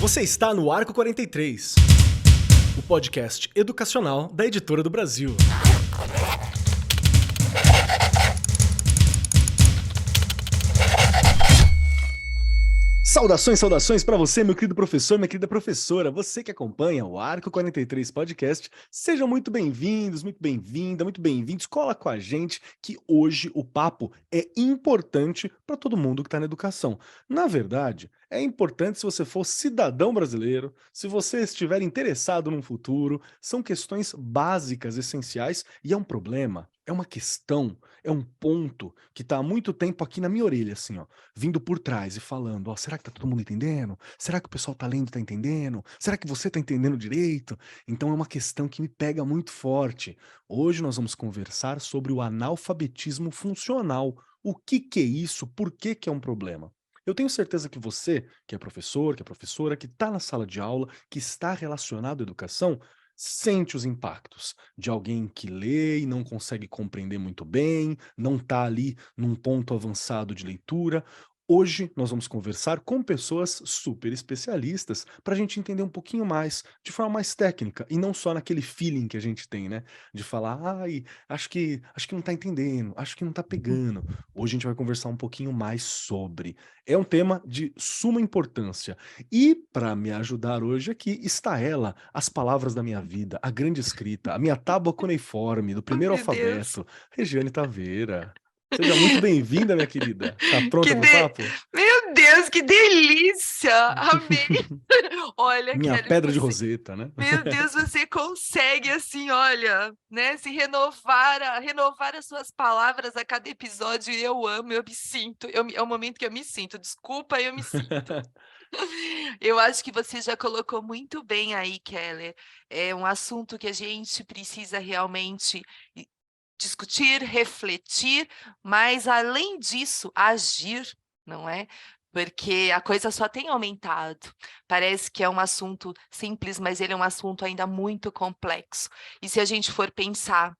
Você está no Arco 43, o podcast educacional da Editora do Brasil. Saudações para você, meu querido professor, minha querida professora, você que acompanha o Arco 43 Podcast, sejam muito bem-vindos, muito bem-vinda, muito bem-vindos, cola com a gente que hoje o papo é importante para todo mundo que está na educação. Na verdade, é importante se você for cidadão brasileiro, se você estiver interessado num futuro, são questões básicas, essenciais e é um problema, é uma questão, é um ponto que está há muito tempo aqui na minha orelha, assim, ó, vindo por trás e falando, ó, será que tá todo mundo entendendo? Será que o pessoal tá lendo e tá entendendo? Será que você tá entendendo direito? Então é uma questão que me pega muito forte. Hoje nós vamos conversar sobre o analfabetismo funcional. O que que é isso? Por que que é um problema? Eu tenho certeza que você, que é professor, que é professora, que está na sala de aula, que está relacionado à educação, sente os impactos de alguém que lê e não consegue compreender muito bem, não está ali num ponto avançado de leitura. Hoje nós vamos conversar com pessoas super especialistas para a gente entender um pouquinho mais, de forma mais técnica, e não só naquele feeling que a gente tem, né? De falar, ai, acho que não está entendendo, acho que não está pegando. Hoje a gente vai conversar um pouquinho mais sobre. É um tema de suma importância. E para me ajudar hoje aqui está ela, as palavras da minha vida, a grande escrita, a minha tábua cuneiforme do Oh, primeiro meu Deus. alfabeto, Regiane Taveira. Seja muito bem-vinda, minha querida. Tá Que pronta pro de... papo? Meu Deus, que delícia! Amei. Olha, Minha Kelly, pedra de você... Roseta, né? Meu Deus, você consegue, assim, olha, né, se renovar, renovar as suas palavras a cada episódio, e eu amo, eu me sinto, é o momento que eu me sinto, desculpa, eu me sinto. Eu acho que você já colocou muito bem aí, Keller, é um assunto que a gente precisa realmente discutir, refletir, mas além disso, agir, não é? Porque a coisa só tem aumentado. Parece que é um assunto simples, mas ele é um assunto ainda muito complexo. E se a gente for pensar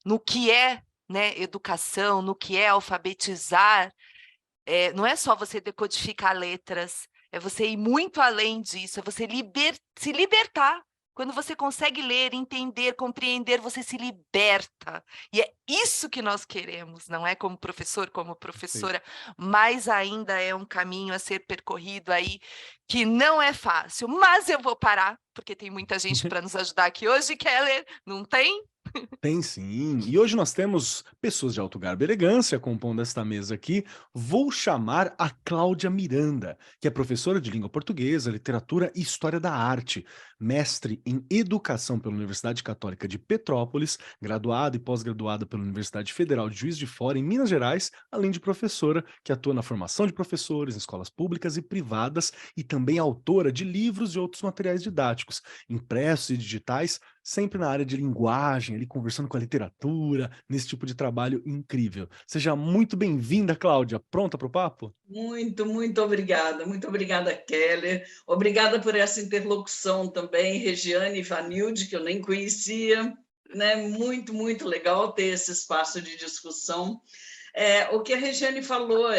no que é, né, educação, no que é alfabetizar, não é só você decodificar letras, é você ir muito além disso, é você se libertar. Quando você consegue ler, entender, compreender, você se liberta. E é isso que nós queremos, não é? Como professor, como Perfeito. professora, mas ainda é um caminho a ser percorrido aí que não é fácil. Mas eu vou parar, porque tem muita gente para nos ajudar aqui hoje, Keller, não tem? Tem sim. E hoje nós temos pessoas de alto garbo e elegância compondo esta mesa aqui. Vou chamar a Cláudia Miranda, que é professora de língua portuguesa, literatura e história da arte, mestre em educação pela Universidade Católica de Petrópolis, graduada e pós-graduada pela Universidade Federal de Juiz de Fora, em Minas Gerais, além de professora que atua na formação de professores em escolas públicas e privadas e também autora de livros e outros materiais didáticos, impressos e digitais, sempre na área de linguagem, ali conversando com a literatura, nesse tipo de trabalho incrível. Seja muito bem-vinda, Cláudia. Pronta para o papo? Muito obrigada. Muito obrigada, Keller. Obrigada por essa interlocução também, Regiane e Vanilde, que eu nem conhecia. Né? Muito legal ter esse espaço de discussão. O que a Regiane falou,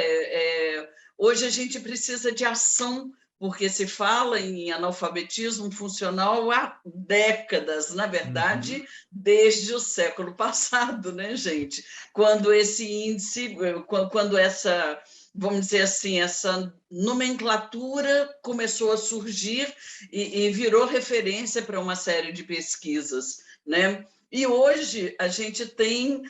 hoje a gente precisa de ação, porque se fala em analfabetismo funcional há décadas, na verdade, desde o século passado, né, gente? Quando esse índice, quando essa, vamos dizer assim, essa nomenclatura começou a surgir e virou referência para uma série de pesquisas, né? E hoje a gente tem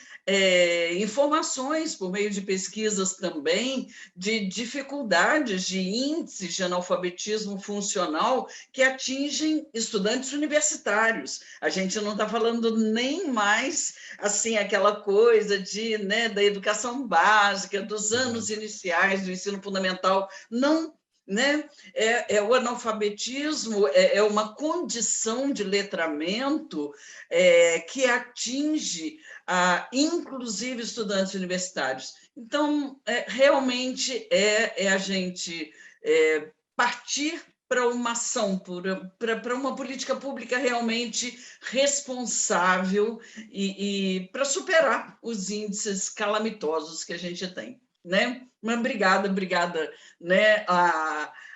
informações, por meio de pesquisas também, de dificuldades, de índices de analfabetismo funcional que atingem estudantes universitários. A gente não está falando nem mais assim aquela coisa de, né, da educação básica, dos anos iniciais do ensino fundamental. Não, né? O analfabetismo é uma condição de letramento que atinge, inclusive, estudantes universitários. Então, realmente a gente partir para uma ação, para uma política pública realmente responsável e para superar os índices calamitosos que a gente tem. Né? Mas obrigada, né,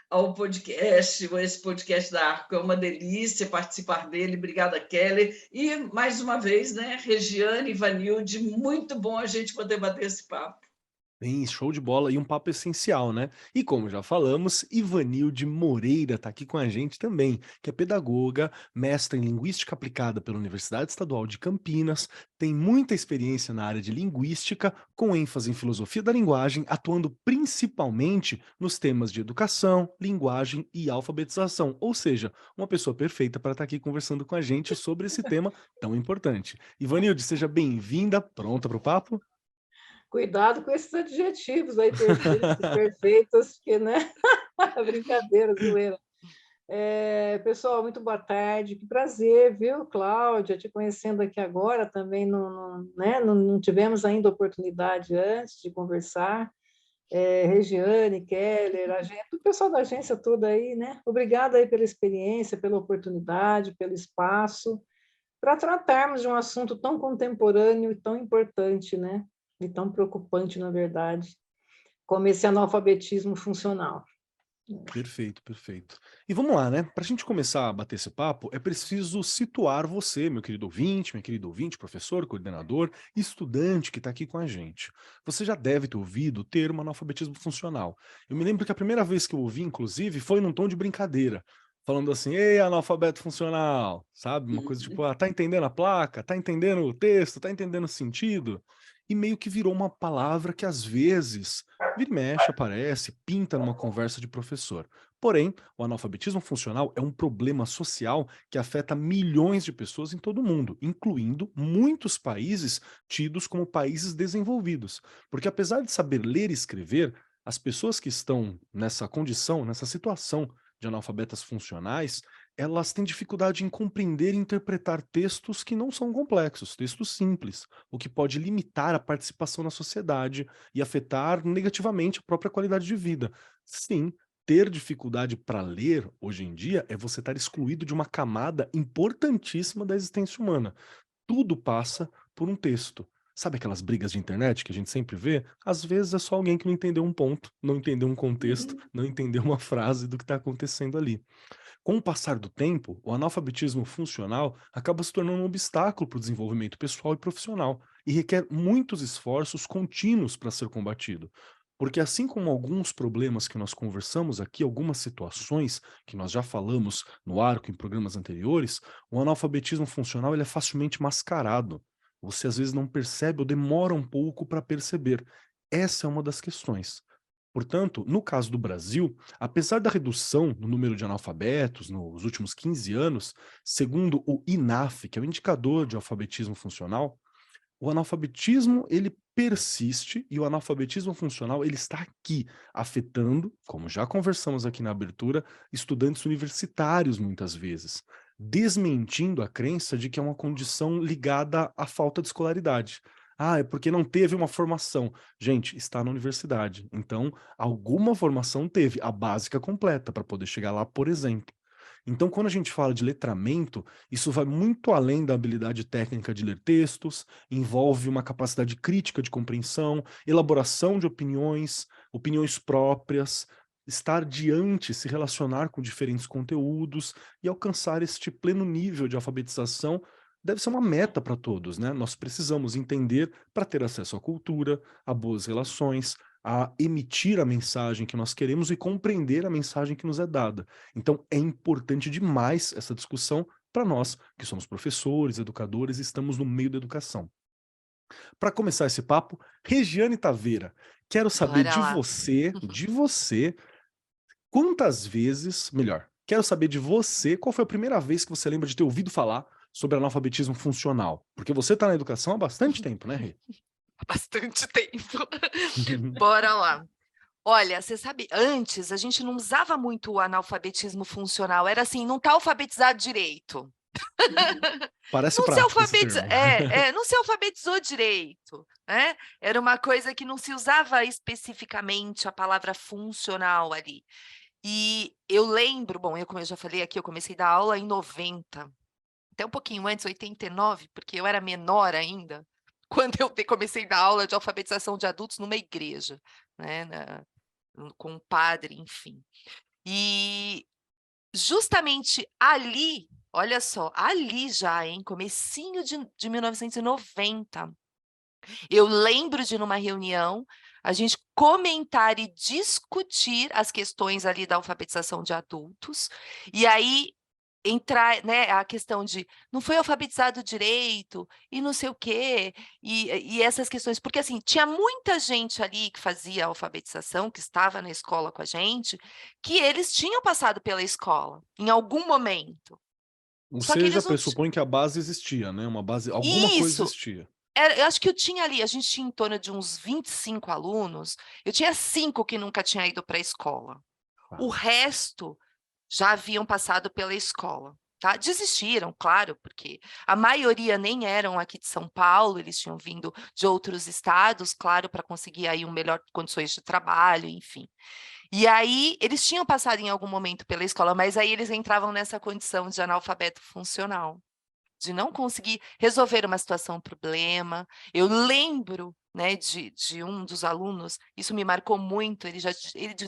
ao podcast. Esse podcast da Arco é uma delícia participar dele. Obrigada, Kelly. E, mais uma vez, né, Regiane e Vanilde, muito bom a gente poder bater esse papo. Bem, show de bola e um papo essencial, né? E como já falamos, Ivanilde Moreira está aqui com a gente também, que é pedagoga, mestra em Linguística Aplicada pela Universidade Estadual de Campinas, tem muita experiência na área de linguística, com ênfase em filosofia da linguagem, atuando principalmente nos temas de educação, linguagem e alfabetização, ou seja, uma pessoa perfeita para estar aqui conversando com a gente sobre esse tema tão importante. Ivanilde, seja bem-vinda, pronta para o papo? Cuidado com esses adjetivos aí, perfeitos, porque, né? Brincadeira, zoeira. Pessoal, muito boa tarde, que prazer, viu, Cláudia, te conhecendo aqui agora, também não tivemos ainda oportunidade antes de conversar. Regiane, Keller, o pessoal da agência toda aí, né? Obrigada aí pela experiência, pela oportunidade, pelo espaço, para tratarmos de um assunto tão contemporâneo e tão importante, né? E tão preocupante, na verdade, como esse analfabetismo funcional. Perfeito, perfeito. E vamos lá, né? Para a gente começar a bater esse papo, é preciso situar você, meu querido ouvinte, minha querida ouvinte, professor, coordenador, estudante que está aqui com a gente. Você já deve ter ouvido o termo analfabetismo funcional. Eu me lembro que a primeira vez que eu ouvi, inclusive, foi num tom de brincadeira, falando assim, ei, analfabeto funcional, sabe? Uma coisa tipo, tá entendendo a placa? Tá entendendo o texto? Tá entendendo o sentido? E meio que virou uma palavra que às vezes vira e mexe, aparece, pinta numa conversa de professor. Porém, o analfabetismo funcional é um problema social que afeta milhões de pessoas em todo o mundo, incluindo muitos países tidos como países desenvolvidos. Porque apesar de saber ler e escrever, as pessoas que estão nessa condição, nessa situação de analfabetas funcionais, elas têm dificuldade em compreender e interpretar textos que não são complexos, textos simples, o que pode limitar a participação na sociedade e afetar negativamente a própria qualidade de vida. Sim, ter dificuldade para ler hoje em dia é você estar excluído de uma camada importantíssima da existência humana. Tudo passa por um texto. Sabe aquelas brigas de internet que a gente sempre vê? Às vezes é só alguém que não entendeu um ponto, não entendeu um contexto, não entendeu uma frase do que está acontecendo ali. Com o passar do tempo, o analfabetismo funcional acaba se tornando um obstáculo para o desenvolvimento pessoal e profissional e requer muitos esforços contínuos para ser combatido. Porque assim como alguns problemas que nós conversamos aqui, algumas situações que nós já falamos no arco em programas anteriores, o analfabetismo funcional ele é facilmente mascarado. Você às vezes não percebe ou demora um pouco para perceber. Essa é uma das questões. Portanto, no caso do Brasil, apesar da redução no número de analfabetos nos últimos 15 anos, segundo o INAF, que é o indicador de alfabetismo funcional, o analfabetismo ele persiste e o analfabetismo funcional ele está aqui afetando, como já conversamos aqui na abertura, estudantes universitários muitas vezes, desmentindo a crença de que é uma condição ligada à falta de escolaridade. Ah, é porque não teve uma formação. Gente, está na universidade. Então, alguma formação teve, a básica completa, para poder chegar lá, por exemplo. Então, quando a gente fala de letramento, isso vai muito além da habilidade técnica de ler textos, envolve uma capacidade crítica de compreensão, elaboração de opiniões, opiniões próprias, estar diante, se relacionar com diferentes conteúdos e alcançar este pleno nível de alfabetização deve ser uma meta para todos, né? Nós precisamos entender para ter acesso à cultura, a boas relações, a emitir a mensagem que nós queremos e compreender a mensagem que nos é dada. Então, é importante demais essa discussão para nós, que somos professores, educadores e estamos no meio da educação. Para começar esse papo, Regiane Taveira, quero saber Bora lá. de você, quantas vezes, melhor, quero saber de você, qual foi a primeira vez que você lembra de ter ouvido falar sobre analfabetismo funcional? Porque você está na educação há bastante tempo, né, Rê? Há bastante tempo. Bora lá. Olha, você sabe, antes a gente não usava muito o analfabetismo funcional, era assim, não está alfabetizado direito. Parece Não se prático esse termo. não se alfabetizou direito, né? Era uma coisa que não se usava especificamente a palavra funcional ali. E eu lembro, bom, como eu já falei aqui, eu comecei a dar aula em 90, até um pouquinho antes, 89, porque eu era menor ainda, quando eu comecei a dar aula de alfabetização de adultos numa igreja, né? Com um padre, enfim. E justamente ali, olha só, ali já, hein, comecinho de 1990, eu lembro de numa reunião, a gente comentar e discutir as questões ali da alfabetização de adultos, e aí entrar, né, a questão de não foi alfabetizado direito e não sei o quê, e essas questões, porque assim, tinha muita gente ali que fazia a alfabetização, que estava na escola com a gente, que eles tinham passado pela escola em algum momento. Só que Você já eles não pressupõe que a base existia, né? Uma base, alguma coisa Isso. existia. Eu acho que eu tinha ali, a gente tinha em torno de uns 25 alunos, eu tinha 5 que nunca tinha ido para a escola. O Uau. resto já haviam passado pela escola, tá? Desistiram, claro, porque a maioria nem eram aqui de São Paulo, eles tinham vindo de outros estados, claro, para conseguir aí melhor condições de trabalho, enfim. E aí, eles tinham passado em algum momento pela escola, mas aí eles entravam nessa condição de analfabeto funcional, de não conseguir resolver uma situação, um problema. Eu lembro, né, de um dos alunos, isso me marcou muito, ele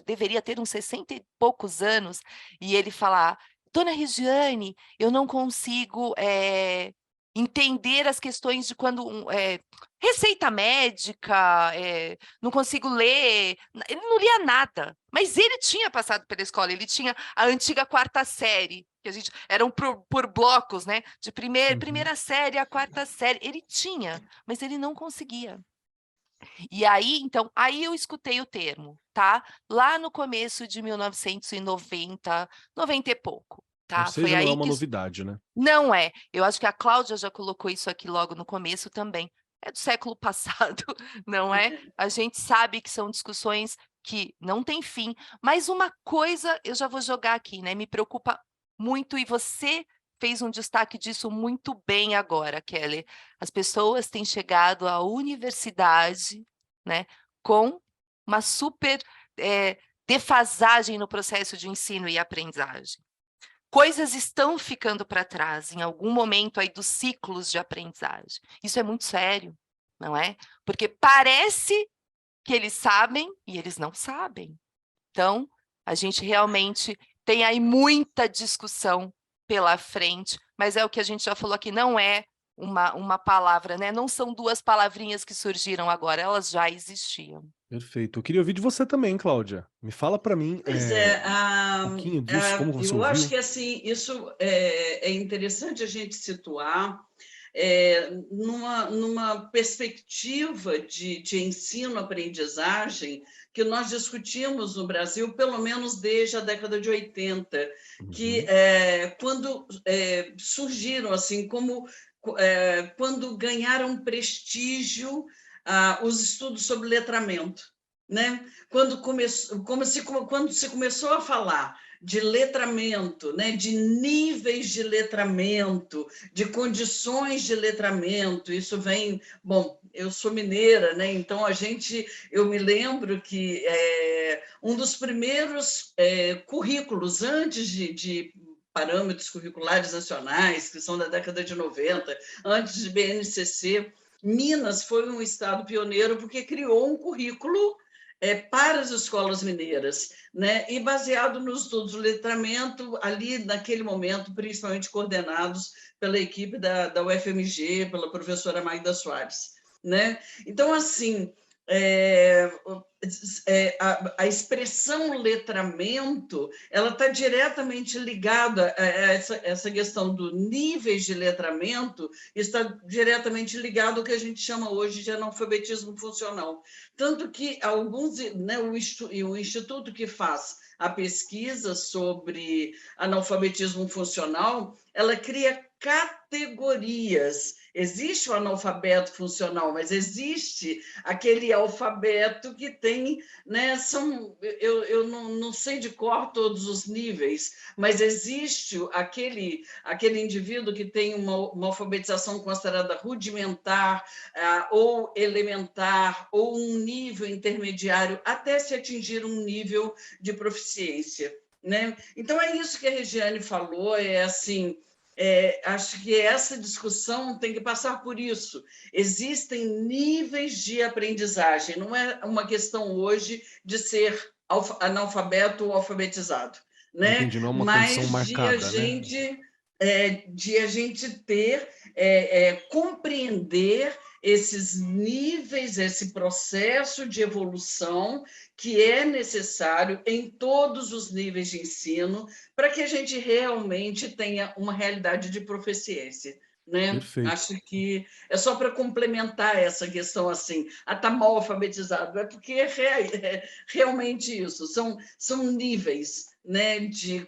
deveria ter uns 60 e poucos anos, e ele falar: "Dona Regiane, eu não consigo entender as questões de quando receita médica, não consigo ler". Ele não lia nada, mas ele tinha passado pela escola, ele tinha a antiga 4ª série, que a gente eram por blocos, né? De primeira série à 4ª série. Ele tinha, mas ele não conseguia. E aí, então, aí eu escutei o termo, tá? Lá no começo de 1990, 90 e pouco, Ou tá? Foi seja, não é aí uma que novidade, né? não é. Eu acho que a Cláudia já colocou isso aqui logo no começo também. É do século passado, não é? A gente sabe que são discussões que não têm fim, mas uma coisa eu já vou jogar aqui, né? Me preocupa muito, e você fez um destaque disso muito bem agora, Kelly. As pessoas têm chegado à universidade, né, com uma super defasagem no processo de ensino e aprendizagem. Coisas estão ficando para trás em algum momento aí dos ciclos de aprendizagem. Isso é muito sério, não é? Porque parece que eles sabem e eles não sabem. Então, a gente realmente tem aí muita discussão pela frente, mas é o que a gente já falou aqui, não é uma palavra, né? Não são 2 palavrinhas que surgiram agora, elas já existiam. Perfeito. Eu queria ouvir de você também, Cláudia. Me fala para mim Pois um pouquinho disso, como você eu acho ouviu. que assim, isso é interessante a gente situar numa perspectiva de ensino-aprendizagem que nós discutimos no Brasil, pelo menos desde a década de 80, que quando surgiram, assim, quando ganharam prestígio os estudos sobre letramento, né? Quando se começou a falar de letramento, né, de níveis de letramento, de condições de letramento, isso vem, bom, eu sou mineira, né, então eu me lembro que um dos primeiros currículos antes de parâmetros curriculares nacionais, que são da década de 90, antes de BNCC, Minas foi um estado pioneiro porque criou um currículo para as escolas mineiras, né? E baseado nos estudos do letramento, ali naquele momento, principalmente coordenados pela equipe da UFMG, pela professora Magda Soares, né? Então, assim, a expressão letramento, ela está diretamente ligada a essa questão do níveis de letramento, está diretamente ligado ao que a gente chama hoje de analfabetismo funcional. Tanto que alguns, né, o instituto que faz a pesquisa sobre analfabetismo funcional, ela cria categorias. Existe o analfabeto funcional, mas existe aquele alfabeto que tem, né, eu não sei de cor todos os níveis, mas existe aquele indivíduo que tem uma alfabetização considerada rudimentar, ou elementar, ou um nível intermediário, até se atingir um nível de proficiência, né? Então, é isso que a Regiane falou, assim... acho que essa discussão tem que passar por isso. Existem níveis de aprendizagem, não é uma questão hoje de ser analfabeto ou alfabetizado. né? Entendi, não é uma Mas condição marcada, né? de a gente ter, compreender esses níveis, esse processo de evolução que é necessário em todos os níveis de ensino para que a gente realmente tenha uma realidade de proficiência. Né? Perfeito. Acho que é só para complementar essa questão assim, está mal alfabetizado, é porque é realmente isso, são níveis, né, de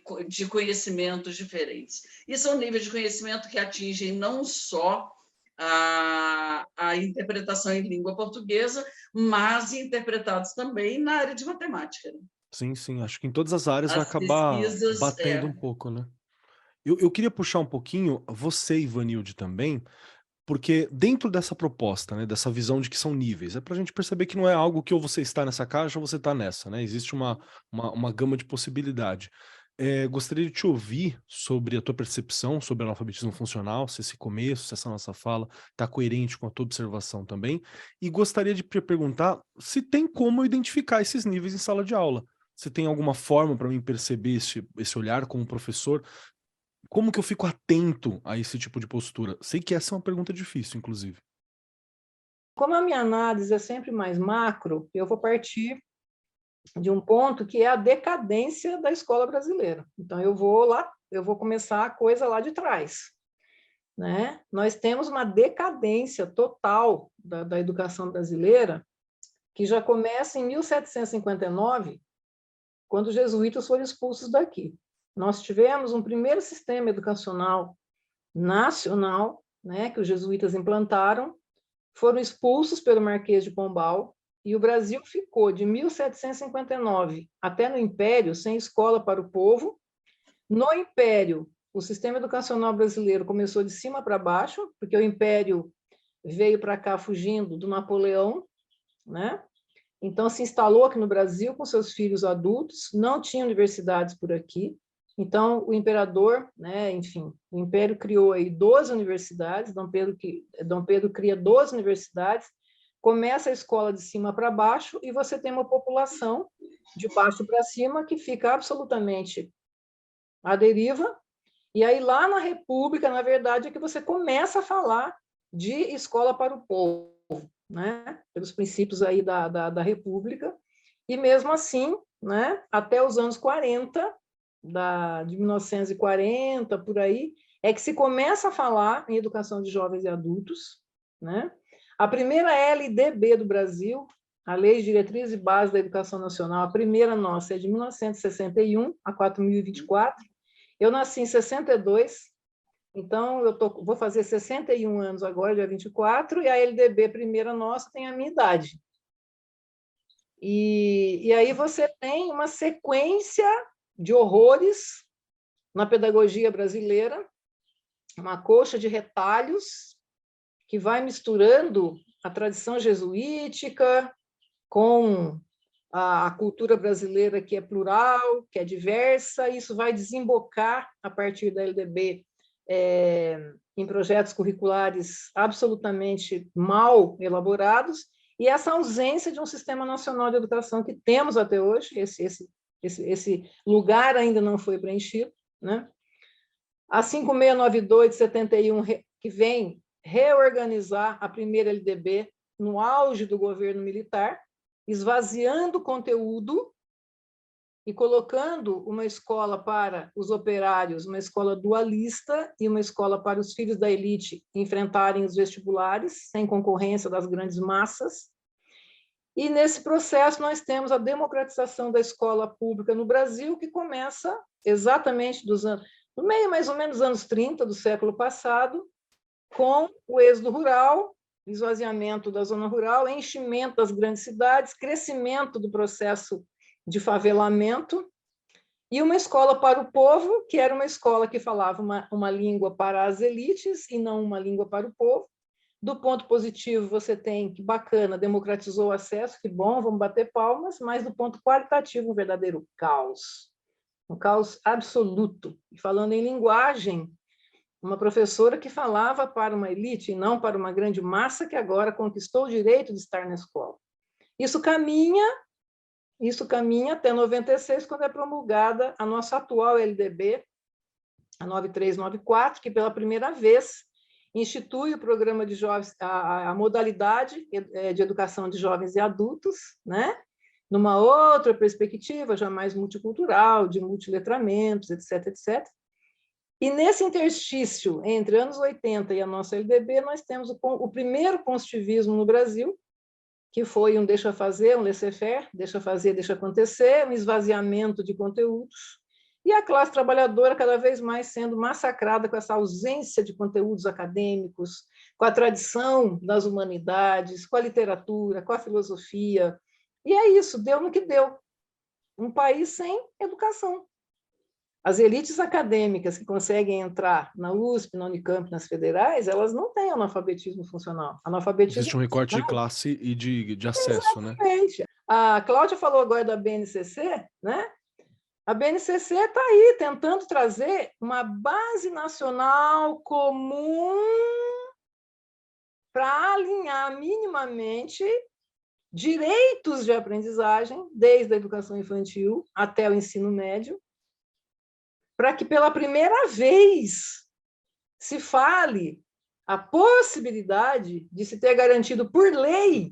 conhecimentos diferentes. E são níveis de conhecimento que atingem não só a interpretação em língua portuguesa, mas interpretados também na área de matemática. Sim, sim, acho que em todas as áreas vai As acabar pesquisas, batendo um pouco, né? Eu queria puxar um pouquinho você, Ivanilde, também, porque dentro dessa proposta, né, dessa visão de que são níveis, é para a gente perceber que não é algo que ou você está nessa caixa ou você está nessa, né? Existe uma gama de possibilidade. Gostaria de te ouvir sobre a tua percepção sobre analfabetismo funcional, se esse começo, se essa nossa fala está coerente com a tua observação também, e gostaria de te perguntar se tem como identificar esses níveis em sala de aula. Se tem alguma forma para mim perceber esse olhar como professor, como que eu fico atento a esse tipo de postura? Sei que essa é uma pergunta difícil, inclusive. Como a minha análise é sempre mais macro, eu vou partir de um ponto que é a decadência da escola brasileira. Então, eu vou começar a coisa lá de trás. Né? Nós temos uma decadência total da educação brasileira, que já começa em 1759, quando os jesuítas foram expulsos daqui. Nós tivemos um primeiro sistema educacional nacional, né, que os jesuítas implantaram, foram expulsos pelo Marquês de Pombal, e o Brasil ficou de 1759 até no Império sem escola para o povo. No Império, o sistema educacional brasileiro começou de cima para baixo, porque o Império veio para cá fugindo do Napoleão, né? Então se instalou aqui no Brasil com seus filhos adultos, não tinha universidades por aqui. Então o imperador, né, enfim, o Império criou aí 12 universidades, Dom Pedro cria 12 universidades, começa a escola de cima para baixo e você tem uma população de baixo para cima que fica absolutamente à deriva. E aí lá na República, na verdade, é que você começa a falar de escola para o povo, né? Pelos princípios aí da República. E mesmo assim, né, até os anos 40, de 1940, por aí, é que se começa a falar em educação de jovens e adultos, né? A primeira LDB do Brasil, a Lei de Diretrizes e Bases da Educação Nacional, a primeira nossa é de 1961 a 4024. Eu nasci em 62, então vou fazer 61 anos agora, dia 24, e a LDB primeira nossa tem a minha idade. E aí você tem uma sequência de horrores na pedagogia brasileira, uma coxa de retalhos que vai misturando a tradição jesuítica com a cultura brasileira, que é plural, que é diversa. Isso vai desembocar, a partir da LDB, em projetos curriculares absolutamente mal elaborados, e essa ausência de um sistema nacional de educação que temos até hoje, esse lugar ainda não foi preenchido, né? A 5692 de 71, que vem reorganizar a primeira LDB no auge do governo militar, esvaziando o conteúdo e colocando uma escola para os operários, uma escola dualista e uma escola para os filhos da elite enfrentarem os vestibulares, sem concorrência das grandes massas. E nesse processo nós temos a democratização da escola pública no Brasil, que começa exatamente no meio mais ou menos dos anos 30 do século passado, com o êxodo rural, esvaziamento da zona rural, enchimento das grandes cidades, crescimento do processo de favelamento, e uma escola para o povo, que era uma escola que falava uma língua para as elites e não uma língua para o povo. Do ponto positivo, você tem, que bacana, democratizou o acesso, que bom, vamos bater palmas, mas do ponto qualitativo, um verdadeiro caos. Um caos absoluto. E falando em linguagem, uma professora que falava para uma elite e não para uma grande massa que agora conquistou o direito de estar na escola. Isso caminha Isso caminha até 96, quando é promulgada a nossa atual LDB, a 9394, que pela primeira vez institui o programa de jovens, a modalidade de educação de jovens e adultos, né? Numa outra perspectiva, já mais multicultural, de multiletramentos, etc., etc. E nesse interstício entre anos 80 e a nossa LDB, nós temos o primeiro construtivismo no Brasil, que foi um deixa fazer, um laissez-faire, deixa fazer, deixa acontecer, um esvaziamento de conteúdos, e a classe trabalhadora cada vez mais sendo massacrada com essa ausência de conteúdos acadêmicos, com a tradição das humanidades, com a literatura, com a filosofia. E é isso, deu no que deu. Um país sem educação. As elites acadêmicas que conseguem entrar na USP, na Unicamp, nas federais, elas não têm analfabetismo funcional. Existe um recorte de classe e de acesso, exatamente, né? A Cláudia falou agora da BNCC, né? A BNCC está aí tentando trazer uma base nacional comum para alinhar minimamente direitos de aprendizagem, desde a educação infantil até o ensino médio, para que pela primeira vez se fale a possibilidade de se ter garantido por lei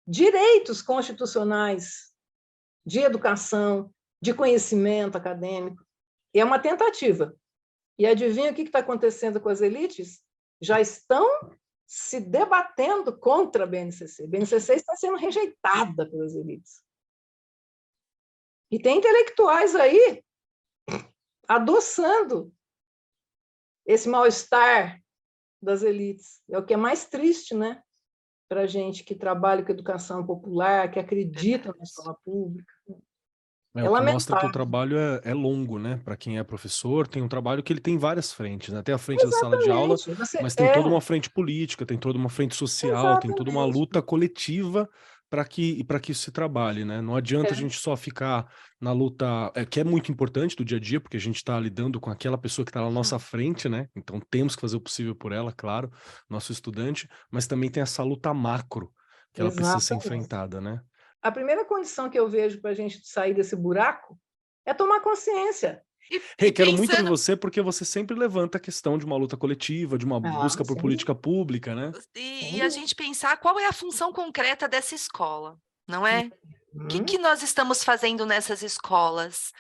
direitos constitucionais de educação, de conhecimento acadêmico. E é uma tentativa. E adivinha o que está acontecendo com as elites? Já estão se debatendo contra a BNCC. A BNCC está sendo rejeitada pelas elites. E tem intelectuais aí adoçando esse mal-estar das elites. É o que é mais triste, né? Para a gente que trabalha com educação popular, que acredita na escola pública. O que mostra que o trabalho é longo, né? Para quem é professor, tem um trabalho que ele tem várias frentes, né? Tem a frente da sala de aula, mas tem toda uma frente política, tem toda uma frente social, tem toda uma luta coletiva para que isso se trabalhe, né? Não adianta a gente só ficar na luta, que é muito importante do dia a dia, porque a gente está lidando com aquela pessoa que está na nossa frente, né? Então temos que fazer o possível por ela, claro, nosso estudante, mas também tem essa luta macro, que ela precisa ser enfrentada, né? A primeira condição que eu vejo para a gente sair desse buraco é tomar consciência. Quero muito de você, porque você sempre levanta a questão de uma luta coletiva, de uma busca por política pública, né? E a gente pensar qual é a função concreta dessa escola, não é? O que nós estamos fazendo nessas escolas?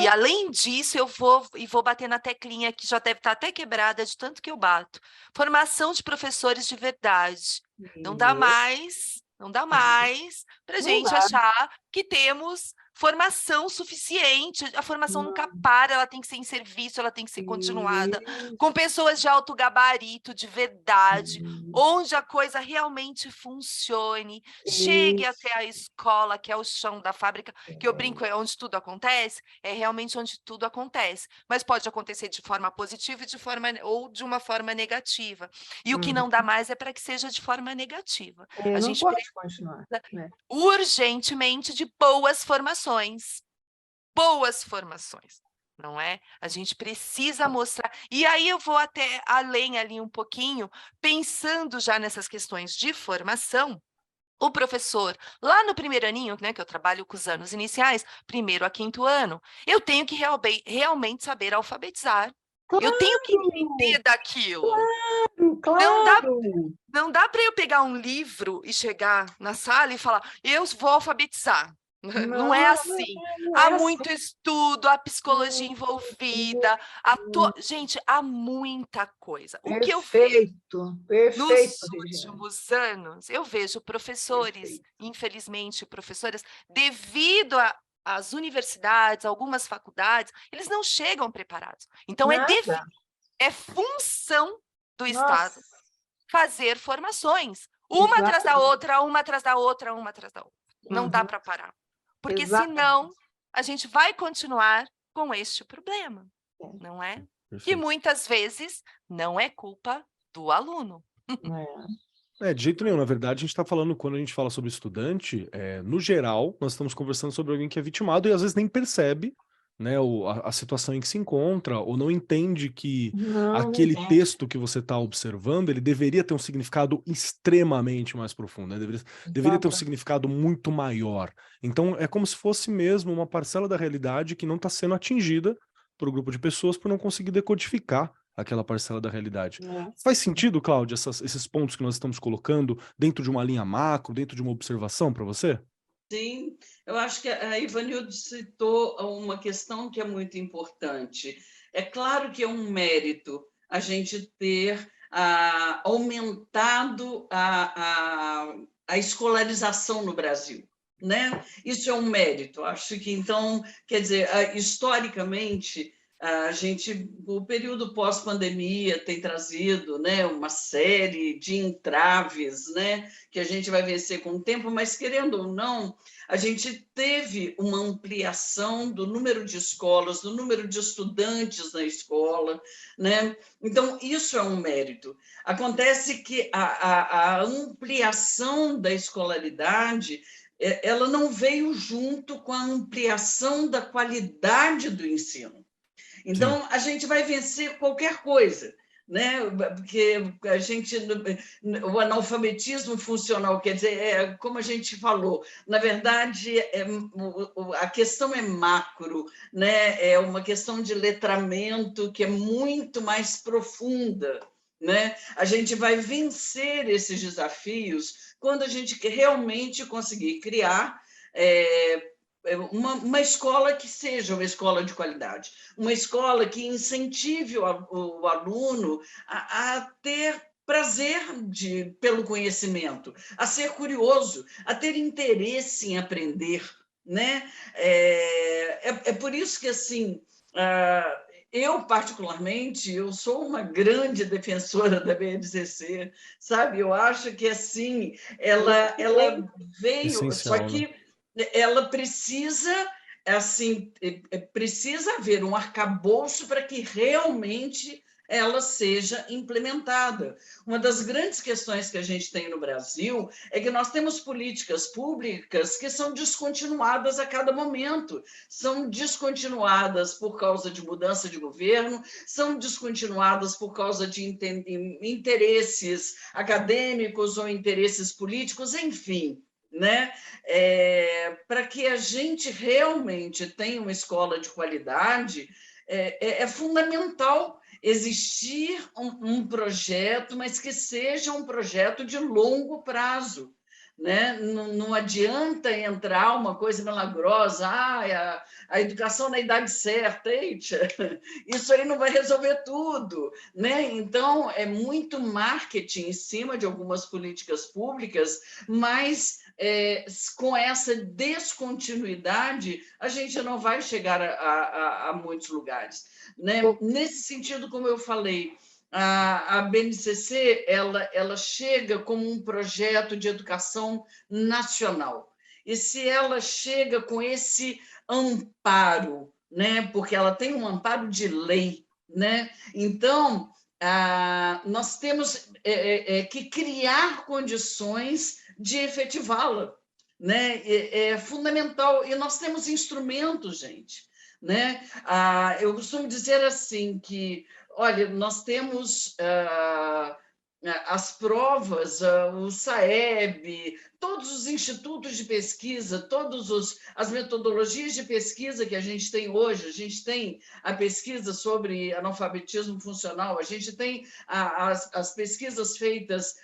E além disso, eu vou bater na teclinha que já deve estar até quebrada de tanto que eu bato. Formação de professores de verdade. Não dá mais para a gente achar que temos formação suficiente. A formação nunca para, ela tem que ser em serviço, ela tem que ser continuada, com pessoas de alto gabarito, de verdade, onde a coisa realmente funcione, chegue até a escola, que é o chão da fábrica, que eu brinco, é onde tudo acontece, é realmente onde tudo acontece, mas pode acontecer de forma positiva ou de uma forma negativa. E o que não dá mais é para que seja de forma negativa. A gente precisa continuar, urgentemente de boas formações, não é? A gente precisa mostrar, e aí eu vou até além ali um pouquinho, pensando já nessas questões de formação. O professor, lá no primeiro aninho, né, que eu trabalho com os anos iniciais, 1º a 5º ano, eu tenho que realmente saber alfabetizar. Claro, eu tenho que entender daquilo. Claro. Não dá para eu pegar um livro e chegar na sala e falar, eu vou alfabetizar. Não é assim. Há muito estudo, há psicologia envolvida, gente, há muita coisa. O que eu vejo nos últimos anos, eu vejo professores, infelizmente professoras, devido às universidades, algumas faculdades, eles não chegam preparados. Então, é função do Estado fazer formações, uma atrás da outra, uma atrás da outra, uma atrás da outra. Não dá para parar. Porque senão a gente vai continuar com este problema, não é? Perfeito. E muitas vezes não é culpa do aluno. De jeito nenhum. Na verdade, a gente está falando, quando a gente fala sobre estudante, no geral, nós estamos conversando sobre alguém que é vitimado e às vezes nem percebe, né, a situação em que se encontra, ou não entende que Não, não aquele tem. texto que você está observando, ele deveria ter um significado extremamente mais profundo, né? Deveria ter um Exato. significado muito maior. Então, é como se fosse mesmo uma parcela da realidade que não está sendo atingida por um grupo de pessoas por não conseguir decodificar aquela parcela da realidade. É. Faz sentido, Cláudia, esses pontos que nós estamos colocando dentro de uma linha macro, dentro de uma observação para você? Sim, eu acho que a Ivanildo citou uma questão que é muito importante. É claro que é um mérito a gente ter aumentado a escolarização no Brasil, né? Isso é um mérito. Acho que, então, quer dizer, historicamente, o período pós-pandemia tem trazido, né, uma série de entraves, né, que a gente vai vencer com o tempo, mas, querendo ou não, a gente teve uma ampliação do número de escolas, do número de estudantes na escola, né? Então, isso é um mérito. Acontece que a ampliação da escolaridade ela não veio junto com a ampliação da qualidade do ensino. Então, a gente vai vencer qualquer coisa, né? Porque a gente, o analfabetismo funcional, quer dizer, como a gente falou, na verdade, a questão é macro, né? É uma questão de letramento que é muito mais profunda, né? A gente vai vencer esses desafios quando a gente realmente conseguir criar uma escola que seja uma escola de qualidade, uma escola que incentive o aluno a ter prazer pelo conhecimento, a ser curioso, a ter interesse em aprender, né? É por isso que, assim, eu, particularmente, eu sou uma grande defensora da BNCC, sabe? Eu acho que, assim, ela veio... Só Essencial, né? que ela precisa, assim, precisa haver um arcabouço para que realmente ela seja implementada. Uma das grandes questões que a gente tem no Brasil é que nós temos políticas públicas que são descontinuadas a cada momento, são descontinuadas por causa de mudança de governo, são descontinuadas por causa de interesses acadêmicos ou interesses políticos, enfim, né? Para que a gente realmente tenha uma escola de qualidade, é fundamental existir um projeto, mas que seja um projeto de longo prazo. Né? Não adianta entrar uma coisa milagrosa, a educação na idade certa, eita, isso aí não vai resolver tudo. Né? Então, é muito marketing em cima de algumas políticas públicas, mas com essa descontinuidade, a gente não vai chegar a muitos lugares. Né? Nesse sentido, como eu falei, a BNCC ela chega como um projeto de educação nacional. E se ela chega com esse amparo, né? Porque ela tem um amparo de lei, né? Então, nós temos que criar condições de efetivá-la, né? É fundamental. E nós temos instrumentos, gente, né? Eu costumo dizer assim que, olha, nós temos as provas, o SAEB, todos os institutos de pesquisa, todas as metodologias de pesquisa que a gente tem hoje. A gente tem a pesquisa sobre analfabetismo funcional, a gente tem as pesquisas feitas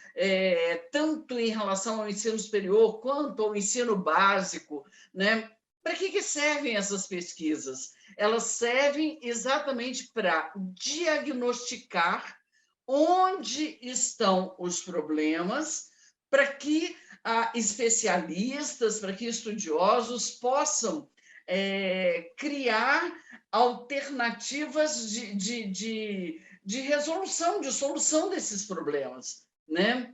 tanto em relação ao ensino superior quanto ao ensino básico, né? Para que servem essas pesquisas? Elas servem exatamente para diagnosticar onde estão os problemas, para que especialistas, para que estudiosos possam criar alternativas de resolução, de solução desses problemas, né?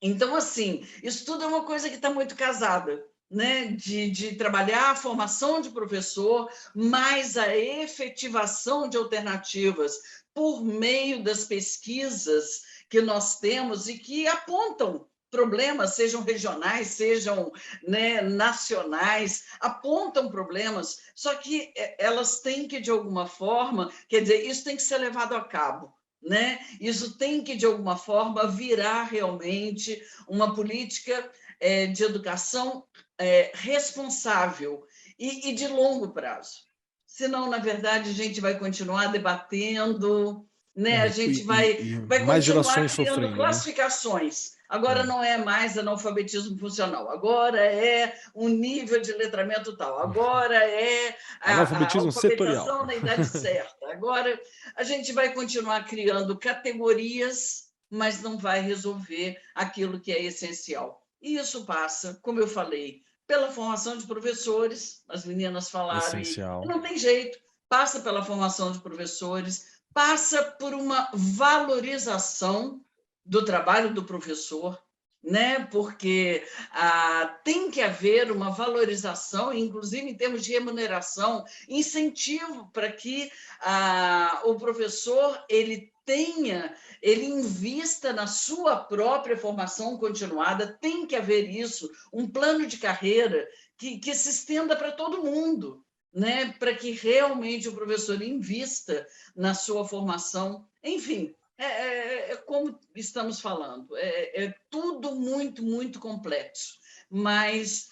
Então, assim, isso tudo é uma coisa que está muito casada, né? De trabalhar a formação de professor, mais a efetivação de alternativas por meio das pesquisas que nós temos e que apontam problemas, sejam regionais, sejam, né, nacionais, apontam problemas, só que elas têm que, de alguma forma, quer dizer, isso tem que ser levado a cabo, né? Isso tem que, de alguma forma, virar realmente uma política de educação responsável e de longo prazo. Senão, na verdade, a gente vai continuar debatendo, né? A gente vai mais continuar gerações criando sofrendo, né? classificações. Agora não é mais analfabetismo funcional, agora é um nível de letramento tal, agora é a Analfabetismo setorial. alfabetização na idade certa. Agora a gente vai continuar criando categorias, mas não vai resolver aquilo que é essencial. E isso passa, como eu falei, pela formação de professores, as meninas falaram, e não tem jeito, passa pela formação de professores, passa por uma valorização do trabalho do professor, né? Porque tem que haver uma valorização, inclusive em termos de remuneração, incentivo para que o professor ele invista na sua própria formação continuada, tem que haver isso, um plano de carreira que se estenda para todo mundo, né? Para que realmente o professor invista na sua formação. Enfim, como estamos falando, tudo muito, muito complexo, mas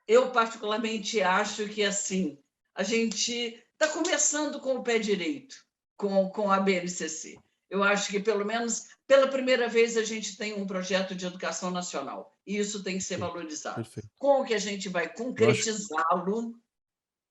eu particularmente acho que assim, a gente está começando com o pé direito, com a BNCC. Eu acho que, pelo menos, pela primeira vez, a gente tem um projeto de educação nacional, e isso tem que ser valorizado. Perfeito. Como que a gente vai concretizá-lo,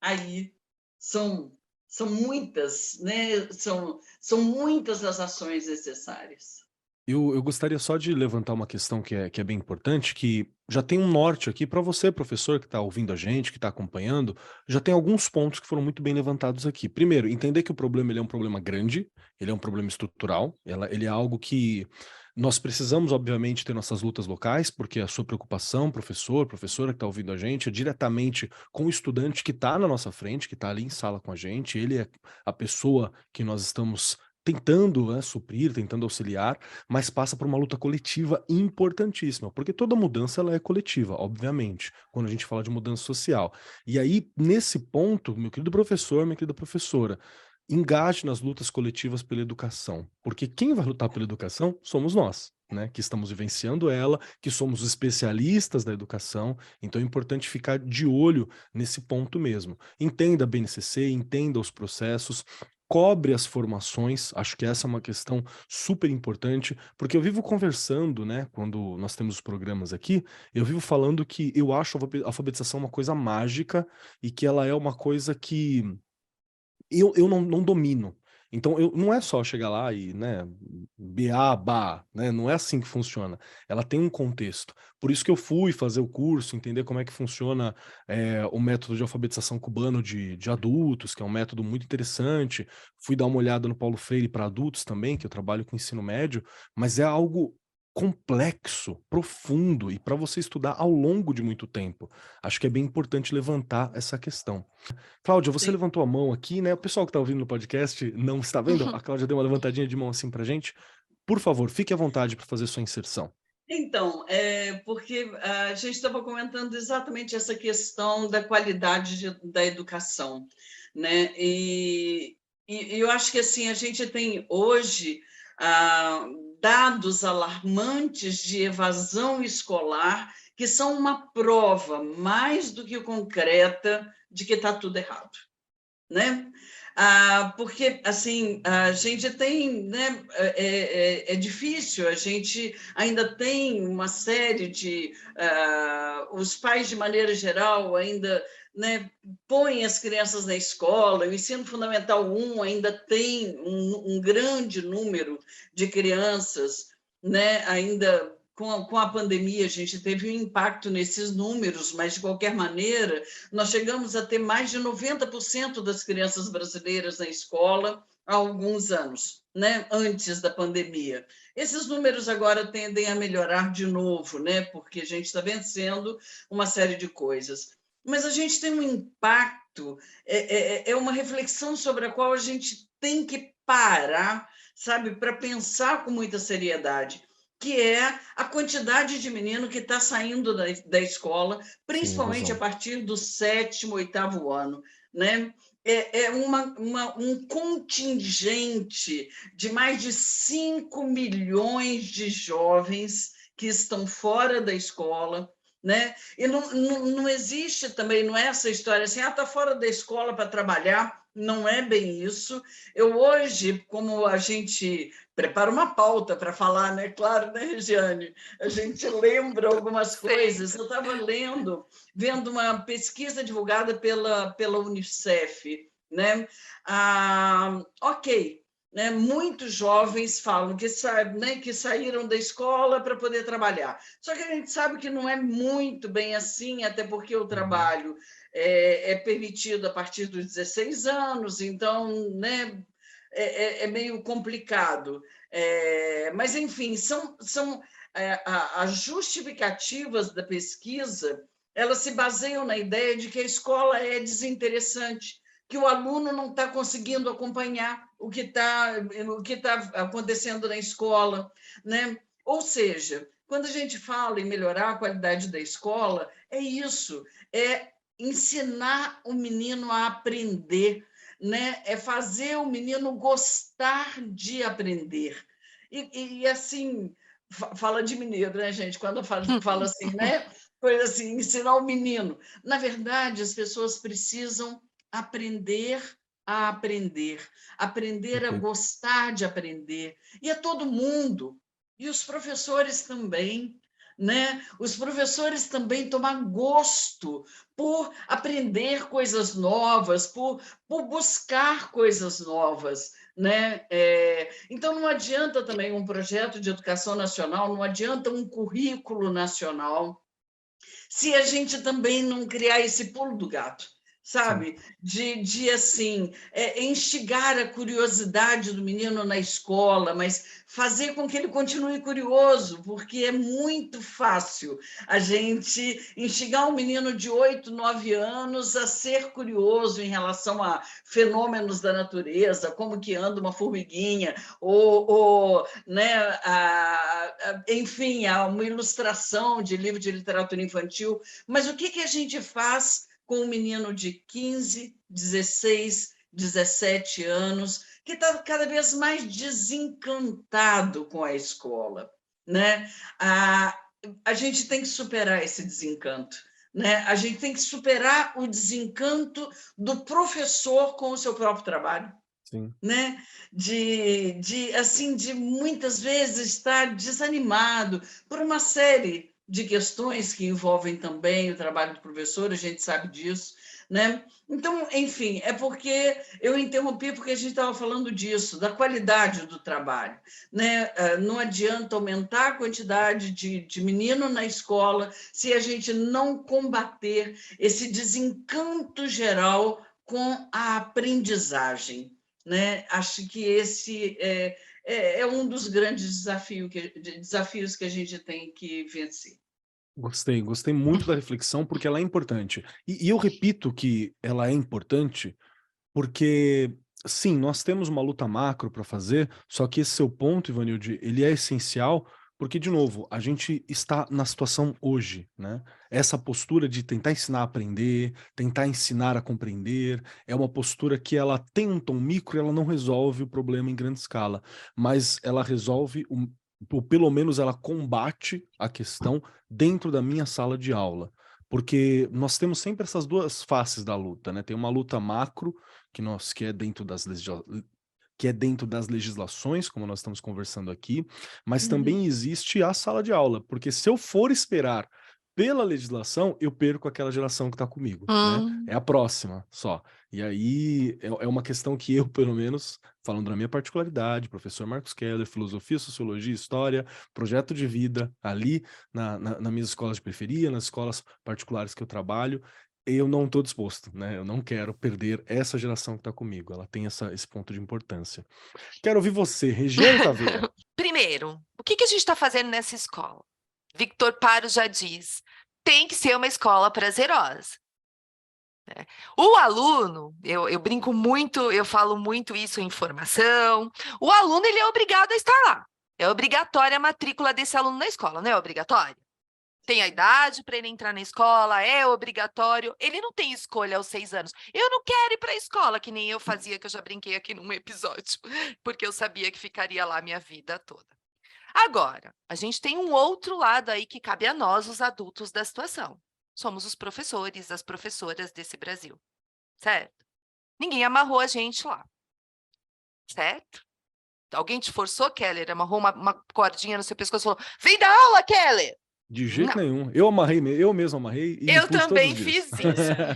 aí são muitas, né? São muitas as ações necessárias. Eu gostaria só de levantar uma questão que é bem importante, que já tem um norte aqui para você, professor, que está ouvindo a gente, que está acompanhando, já tem alguns pontos que foram muito bem levantados aqui. Primeiro, entender que o problema ele é um problema grande, ele é um problema estrutural, ele é algo que nós precisamos, obviamente, ter nossas lutas locais, porque a sua preocupação, professor, professora que está ouvindo a gente, é diretamente com o estudante que está na nossa frente, que está ali em sala com a gente, ele é a pessoa que nós estamos tentando, né, suprir, tentando auxiliar, mas passa por uma luta coletiva importantíssima, porque toda mudança ela é coletiva, obviamente, quando a gente fala de mudança social. E aí, nesse ponto, meu querido professor, minha querida professora, engaje nas lutas coletivas pela educação, porque quem vai lutar pela educação somos nós, né, que estamos vivenciando ela, que somos especialistas da educação, então é importante ficar de olho nesse ponto mesmo. Entenda a BNCC, entenda os processos, cobre as formações, acho que essa é uma questão super importante, porque eu vivo conversando, né, quando nós temos os programas aqui, eu vivo falando que eu acho a alfabetização uma coisa mágica e que ela é uma coisa que eu não domino. Então, não é só chegar lá e, né, beabá, né, não é assim que funciona. Ela tem um contexto. Por isso que eu fui fazer o curso, entender como é que funciona o método de alfabetização cubano de adultos, que é um método muito interessante. Fui dar uma olhada no Paulo Freire para adultos também, que eu trabalho com ensino médio, mas é algo complexo, profundo, e para você estudar ao longo de muito tempo. Acho que é bem importante levantar essa questão. Cláudia, você Sim. levantou a mão aqui, né? O pessoal que está ouvindo no podcast não está vendo? A Cláudia deu uma levantadinha de mão assim para gente. Por favor, fique à vontade para fazer sua inserção. Então, porque a gente estava comentando exatamente essa questão da qualidade da educação, né? E eu acho que assim a gente tem hoje dados alarmantes de evasão escolar que são uma prova mais do que concreta de que está tudo errado, né? Porque assim a gente tem, né, é difícil, a gente ainda tem uma série de os pais de maneira geral ainda, né, põem as crianças na escola, o ensino fundamental 1 ainda tem um grande número de crianças, né, ainda com a pandemia a gente teve um impacto nesses números, mas de qualquer maneira nós chegamos a ter mais de 90% das crianças brasileiras na escola há alguns anos, né, antes da pandemia. Esses números agora tendem a melhorar de novo, né, porque a gente está vencendo uma série de coisas. Mas a gente tem um impacto, uma reflexão sobre a qual a gente tem que parar, sabe, para pensar com muita seriedade. que é a quantidade de menino que está saindo da escola, principalmente Sim, a partir do 7º, 8º ano, né? É um contingente de mais de 5 milhões de jovens que estão fora da escola, né? E não existe também, não é essa história assim, está fora da escola para trabalhar, não é bem isso. Eu hoje, como a gente prepara uma pauta para falar, né? Claro, né, Regiane? A gente lembra algumas coisas. Eu estava vendo uma pesquisa divulgada pela Unicef, né? Ok, né? Muitos jovens falam que saíram da escola para poder trabalhar. Só que a gente sabe que não é muito bem assim, até porque o trabalho é permitido a partir dos 16 anos, então, né? É meio complicado. Mas, enfim, são as justificativas da pesquisa, elas se baseiam na ideia de que a escola é desinteressante, que o aluno não está conseguindo acompanhar o que está acontecendo na escola, né? Ou seja, quando a gente fala em melhorar a qualidade da escola, é isso, é ensinar o menino a aprender, né? É fazer o menino gostar de aprender. E assim, fala de mineiro, né, gente? Quando fala assim, né? Coisa assim, ensinar o menino. Na verdade, as pessoas precisam aprender a aprender, aprender a gostar de aprender. E é todo mundo. E os professores também, né? Os professores também tomar gosto por aprender coisas novas, por buscar coisas novas, né? Então, não adianta também um projeto de educação nacional, não adianta um currículo nacional, se a gente também não criar esse pulo do gato, sabe? De assim, instigar a curiosidade do menino na escola, mas fazer com que ele continue curioso, porque é muito fácil a gente instigar um menino de 8, 9 anos a ser curioso em relação a fenômenos da natureza, como que anda uma formiguinha, ou né, enfim, uma ilustração de livro de literatura infantil. Mas o que a gente faz com um menino de 15, 16, 17 anos, que está cada vez mais desencantado com a escola, né? A gente tem que superar esse desencanto, né? A gente tem que superar o desencanto do professor com o seu próprio trabalho. Sim. Né? De muitas vezes estar desanimado por uma série de questões que envolvem também o trabalho do professor, a gente sabe disso, né? Então, enfim, é porque eu interrompi porque a gente estava falando disso, da qualidade do trabalho, né? Não adianta aumentar a quantidade de menino na escola se a gente não combater esse desencanto geral com a aprendizagem, né? Acho que esse é um dos grandes desafios que a gente tem que vencer. Gostei muito da reflexão, porque ela é importante. E eu repito que ela é importante porque, sim, nós temos uma luta macro para fazer, só que esse seu ponto, Ivanilde, ele é essencial, porque, de novo, a gente está na situação hoje, né? Essa postura de tentar ensinar a aprender, tentar ensinar a compreender, é uma postura que ela tem um tom micro e ela não resolve o problema em grande escala, mas ela resolve, ou pelo menos ela combate a questão dentro da minha sala de aula. Porque nós temos sempre essas duas faces da luta, né? Tem uma luta macro, que é dentro das legislações, como nós estamos conversando aqui, mas também existe a sala de aula, porque se eu for esperar pela legislação, eu perco aquela geração que está comigo, né? É a próxima só. E aí é uma questão que eu, pelo menos, falando da minha particularidade, professor Marcos Keller, filosofia, sociologia, história, projeto de vida, ali nas minhas escolas de periferia, nas escolas particulares que eu trabalho, eu não estou disposto, né? Eu não quero perder essa geração que está comigo. Ela tem esse ponto de importância. Quero ouvir você, Regiane Taveira. Primeiro, o que a gente está fazendo nessa escola? Victor Paro já diz, tem que ser uma escola prazerosa. O aluno, eu brinco muito, eu falo muito isso em formação, o aluno ele é obrigado a estar lá. É obrigatória a matrícula desse aluno na escola, não é obrigatória? Tem a idade para ele entrar na escola, é obrigatório. Ele não tem escolha aos 6 anos. Eu não quero ir para a escola, que nem eu fazia, que eu já brinquei aqui num episódio, porque eu sabia que ficaria lá minha vida toda. Agora, a gente tem um outro lado aí que cabe a nós, os adultos da situação. Somos os professores, as professoras desse Brasil, certo? Ninguém amarrou a gente lá, certo? Alguém te forçou, Keller? Amarrou uma cordinha no seu pescoço e falou, vem dar aula, Keller! De jeito Não. nenhum. Eu mesmo amarrei e Eu pus todos também os dias. fiz isso.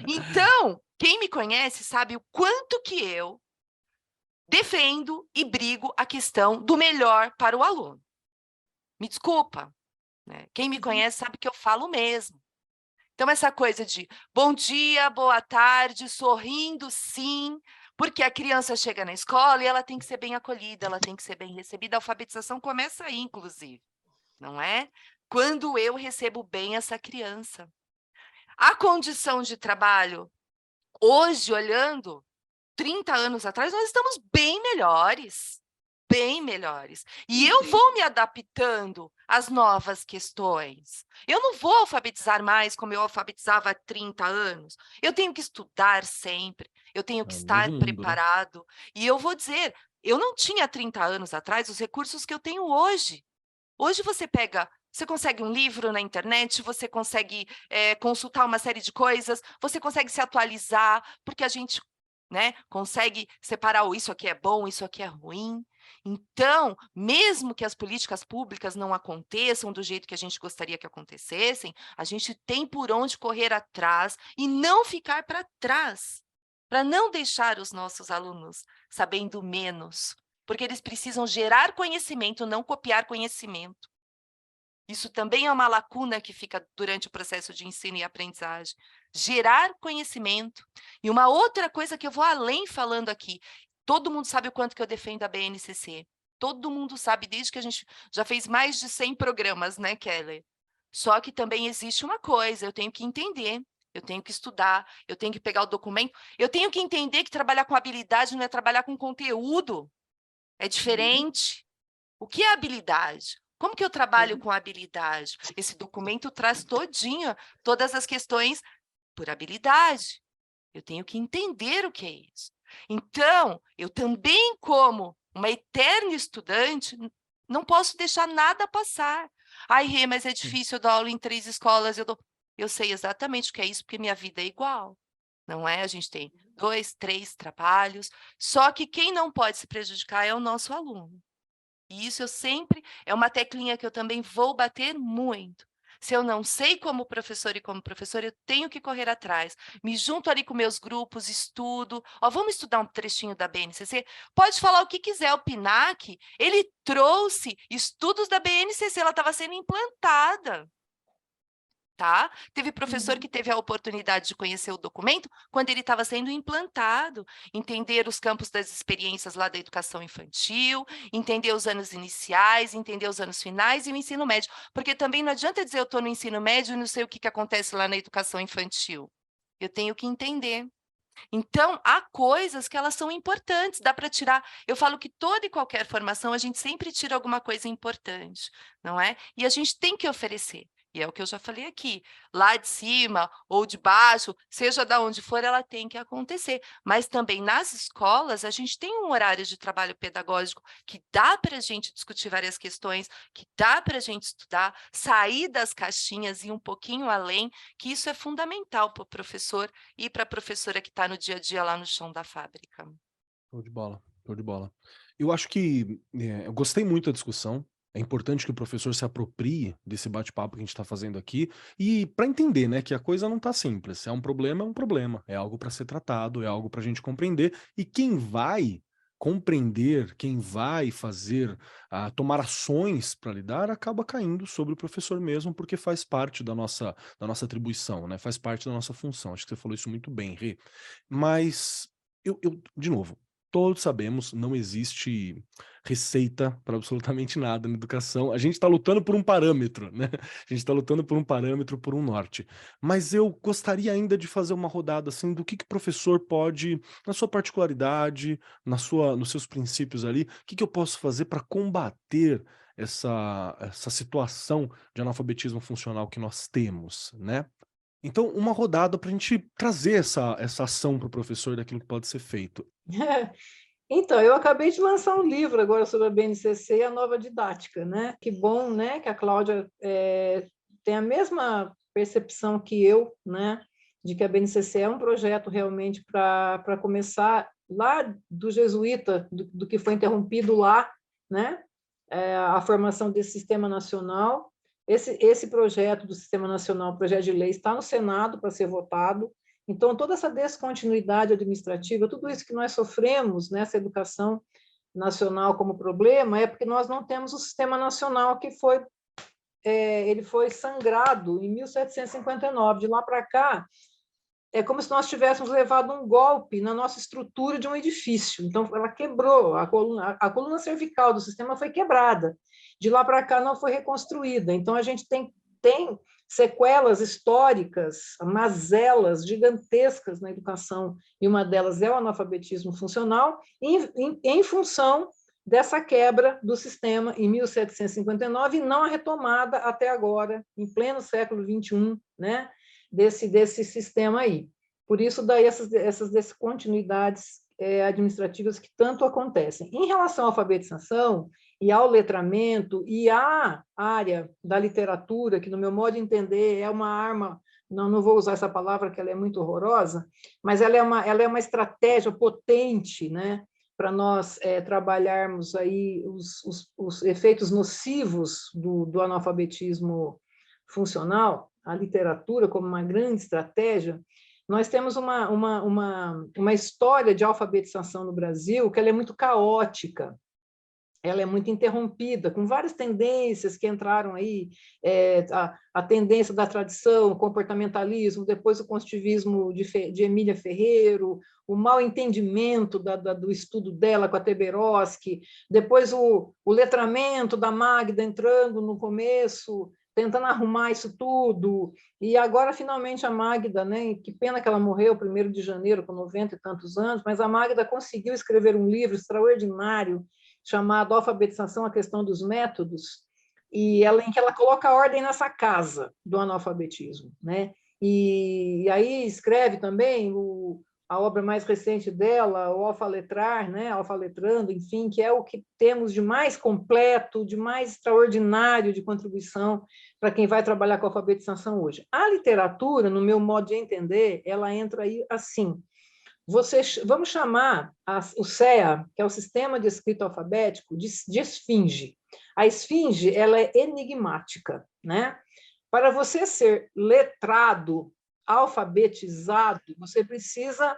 Então, quem me conhece sabe o quanto que eu defendo e brigo a questão do melhor para o aluno. Me desculpa, né? Quem me conhece sabe que eu falo mesmo. Então, essa coisa de bom dia, boa tarde, sorrindo sim, porque a criança chega na escola e ela tem que ser bem acolhida, ela tem que ser bem recebida. A alfabetização começa aí, inclusive, não é? Quando eu recebo bem essa criança. A condição de trabalho, hoje, olhando 30 anos atrás, nós estamos bem melhores. Bem melhores. E eu vou me adaptando às novas questões. Eu não vou alfabetizar mais como eu alfabetizava há 30 anos. Eu tenho que estudar sempre, eu tenho que estar mundo, preparado. Né? E eu vou dizer, eu não tinha 30 anos atrás os recursos que eu tenho hoje. Hoje você consegue um livro na internet, você consegue consultar uma série de coisas, você consegue se atualizar, porque a gente consegue separar isso aqui é bom, isso aqui é ruim. Então, mesmo que as políticas públicas não aconteçam do jeito que a gente gostaria que acontecessem, a gente tem por onde correr atrás e não ficar para trás, para não deixar os nossos alunos sabendo menos, porque eles precisam gerar conhecimento, não copiar conhecimento. Isso também é uma lacuna que fica durante o processo de ensino e aprendizagem. Gerar conhecimento. E uma outra coisa que eu vou além falando aqui, todo mundo sabe o quanto que eu defendo a BNCC. Todo mundo sabe, desde que a gente já fez mais de 100 programas, né, Keller? Só que também existe uma coisa, eu tenho que entender, eu tenho que estudar, eu tenho que pegar o documento, eu tenho que entender que trabalhar com habilidade não é trabalhar com conteúdo. É diferente. O que é habilidade? Como que eu trabalho com habilidade? Esse documento traz todas as questões por habilidade. Eu tenho que entender o que é isso. Então, eu também, como uma eterna estudante, não posso deixar nada passar. Ai, Rê, mas é difícil, eu dou aula em 3 escolas, eu sei exatamente o que é isso, porque minha vida é igual. Não é? A gente tem 2, 3 trabalhos, só que quem não pode se prejudicar é o nosso aluno. E isso é uma teclinha que eu também vou bater muito. Se eu não sei como professor e como professora, eu tenho que correr atrás. Me junto ali com meus grupos, estudo. Vamos estudar um trechinho da BNCC? Pode falar o que quiser, o PNAC, ele trouxe estudos da BNCC, ela estava sendo implantada. Tá? Teve professor que teve a oportunidade de conhecer o documento quando ele estava sendo implantado, entender os campos das experiências lá da educação infantil, entender os anos iniciais, entender os anos finais e o ensino médio, porque também não adianta dizer eu estou no ensino médio e não sei o que acontece lá na educação infantil. Eu tenho que entender. Então, há coisas que elas são importantes, dá para tirar. Eu falo que toda e qualquer formação, a gente sempre tira alguma coisa importante, não é? E a gente tem que oferecer. E é o que eu já falei aqui, lá de cima ou de baixo, seja de onde for, ela tem que acontecer. Mas também nas escolas, a gente tem um horário de trabalho pedagógico que dá para a gente discutir várias questões, que dá para a gente estudar, sair das caixinhas e ir um pouquinho além, que isso é fundamental para o professor e para a professora que está no dia a dia lá no chão da fábrica. Show de bola, show de bola. Eu acho que eu gostei muito da discussão. É importante que o professor se aproprie desse bate-papo que a gente está fazendo aqui e para entender, né, que a coisa não está simples. Se é um problema, é algo para ser tratado, é algo para a gente compreender. E quem vai compreender, quem vai fazer, tomar ações para lidar, acaba caindo sobre o professor mesmo, porque faz parte da nossa atribuição, né? Faz parte da nossa função. Acho que você falou isso muito bem, Rê. Mas de novo, todos sabemos, não existe receita para absolutamente nada na educação. A gente está lutando por um parâmetro, né? A gente está lutando por um parâmetro, por um norte. Mas eu gostaria ainda de fazer uma rodada assim do que o professor pode, na sua particularidade, nos seus princípios ali, o que eu posso fazer para combater essa situação de analfabetismo funcional que nós temos, né? Então, uma rodada para a gente trazer essa ação para o professor daquilo que pode ser feito. Então, eu acabei de lançar um livro agora sobre a BNCC e a nova didática, né? Que bom, né, que a Cláudia tem a mesma percepção que eu, né, de que a BNCC é um projeto realmente para começar lá do jesuíta, do que foi interrompido lá, né, a formação desse sistema nacional. Esse projeto do Sistema Nacional, projeto de lei, está no Senado para ser votado. Então, toda essa descontinuidade administrativa, tudo isso que nós sofremos nessa educação nacional como problema, é porque nós não temos o Sistema Nacional que ele foi sangrado em 1759. De lá para cá, é como se nós tivéssemos levado um golpe na nossa estrutura de um edifício. Então, ela quebrou, a coluna cervical do sistema foi quebrada. De lá para cá, não foi reconstruída. Então, a gente tem sequelas históricas, mazelas gigantescas na educação, e uma delas é o analfabetismo funcional, em função dessa quebra do sistema em 1759 e não a retomada até agora, em pleno século XXI, né, desse sistema aí. Por isso, daí essas descontinuidades administrativas que tanto acontecem. Em relação à alfabetização e ao letramento e à área da literatura, que, no meu modo de entender, é uma arma, não vou usar essa palavra, que ela é muito horrorosa, mas ela é uma estratégia potente, né, para nós trabalharmos aí os efeitos nocivos do analfabetismo funcional, a literatura como uma grande estratégia. Nós temos uma história de alfabetização no Brasil que ela é muito caótica, ela é muito interrompida, com várias tendências que entraram aí, a tendência da tradição, o comportamentalismo, depois o construtivismo de Emília Ferreiro, o mal entendimento do estudo dela com a Teberoski, depois o letramento da Magda entrando no começo, tentando arrumar isso tudo, e agora, finalmente, a Magda, né, que pena que ela morreu 1º de janeiro, com 90 e tantos anos, mas a Magda conseguiu escrever um livro extraordinário, chamado Alfabetização, a Questão dos Métodos, em que ela coloca ordem nessa casa do analfabetismo, né? E aí escreve também a obra mais recente dela, o Alfaletrar, né? Alfaletrando, enfim, que é o que temos de mais completo, de mais extraordinário de contribuição para quem vai trabalhar com alfabetização hoje. A literatura, no meu modo de entender, ela entra aí assim. Vamos chamar o SEA, que é o Sistema de Escrita Alfabético, de esfinge. A esfinge, ela é enigmática, né? Para você ser letrado, alfabetizado, você precisa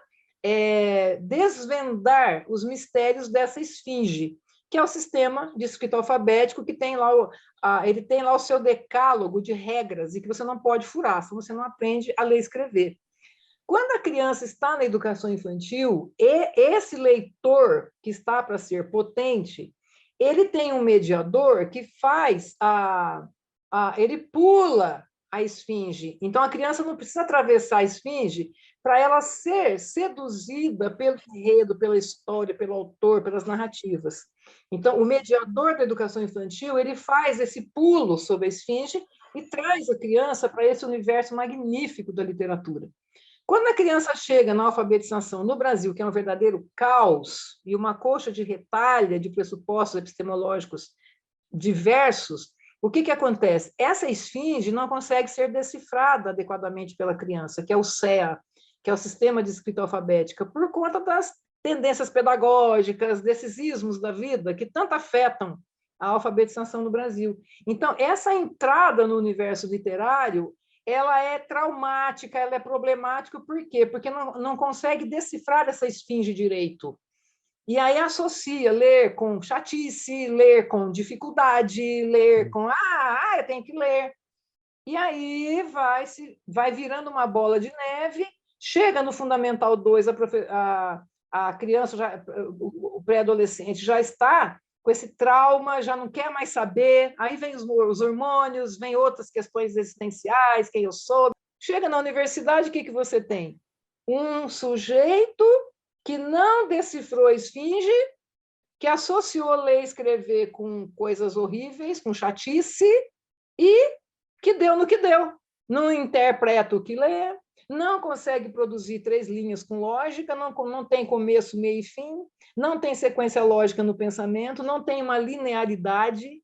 desvendar os mistérios dessa esfinge, que é o Sistema de Escrita Alfabético, que tem lá ele tem lá o seu decálogo de regras e que você não pode furar, se você não aprende a ler e escrever. Quando a criança está na educação infantil, esse leitor que está para ser potente, ele tem um mediador que faz ele pula a esfinge. Então, a criança não precisa atravessar a esfinge para ela ser seduzida pelo enredo, pela história, pelo autor, pelas narrativas. Então, o mediador da educação infantil, ele faz esse pulo sobre a esfinge e traz a criança para esse universo magnífico da literatura. Quando a criança chega na alfabetização no Brasil, que é um verdadeiro caos, e uma coxa de retalha de pressupostos epistemológicos diversos, o que acontece? Essa esfinge não consegue ser decifrada adequadamente pela criança, que é o SEA, que é o Sistema de Escrita Alfabética, por conta das tendências pedagógicas, desses ismos da vida que tanto afetam a alfabetização no Brasil. Então, essa entrada no universo literário, ela é traumática, ela é problemática, por quê? Porque não consegue decifrar essa esfinge direito. E aí associa ler com chatice, ler com dificuldade, ler com, eu tenho que ler. E aí vai virando uma bola de neve, chega no Fundamental 2, a criança, o pré-adolescente já está com esse trauma, já não quer mais saber, aí vem os hormônios, vem outras questões existenciais, quem eu sou. Chega na universidade, o que você tem? Um sujeito que não decifrou a esfinge que associou ler e escrever com coisas horríveis, com chatice, e que deu no que deu. Não interpreta o que lê, não consegue produzir 3 linhas com lógica, não tem começo, meio e fim, não tem sequência lógica no pensamento, não tem uma linearidade,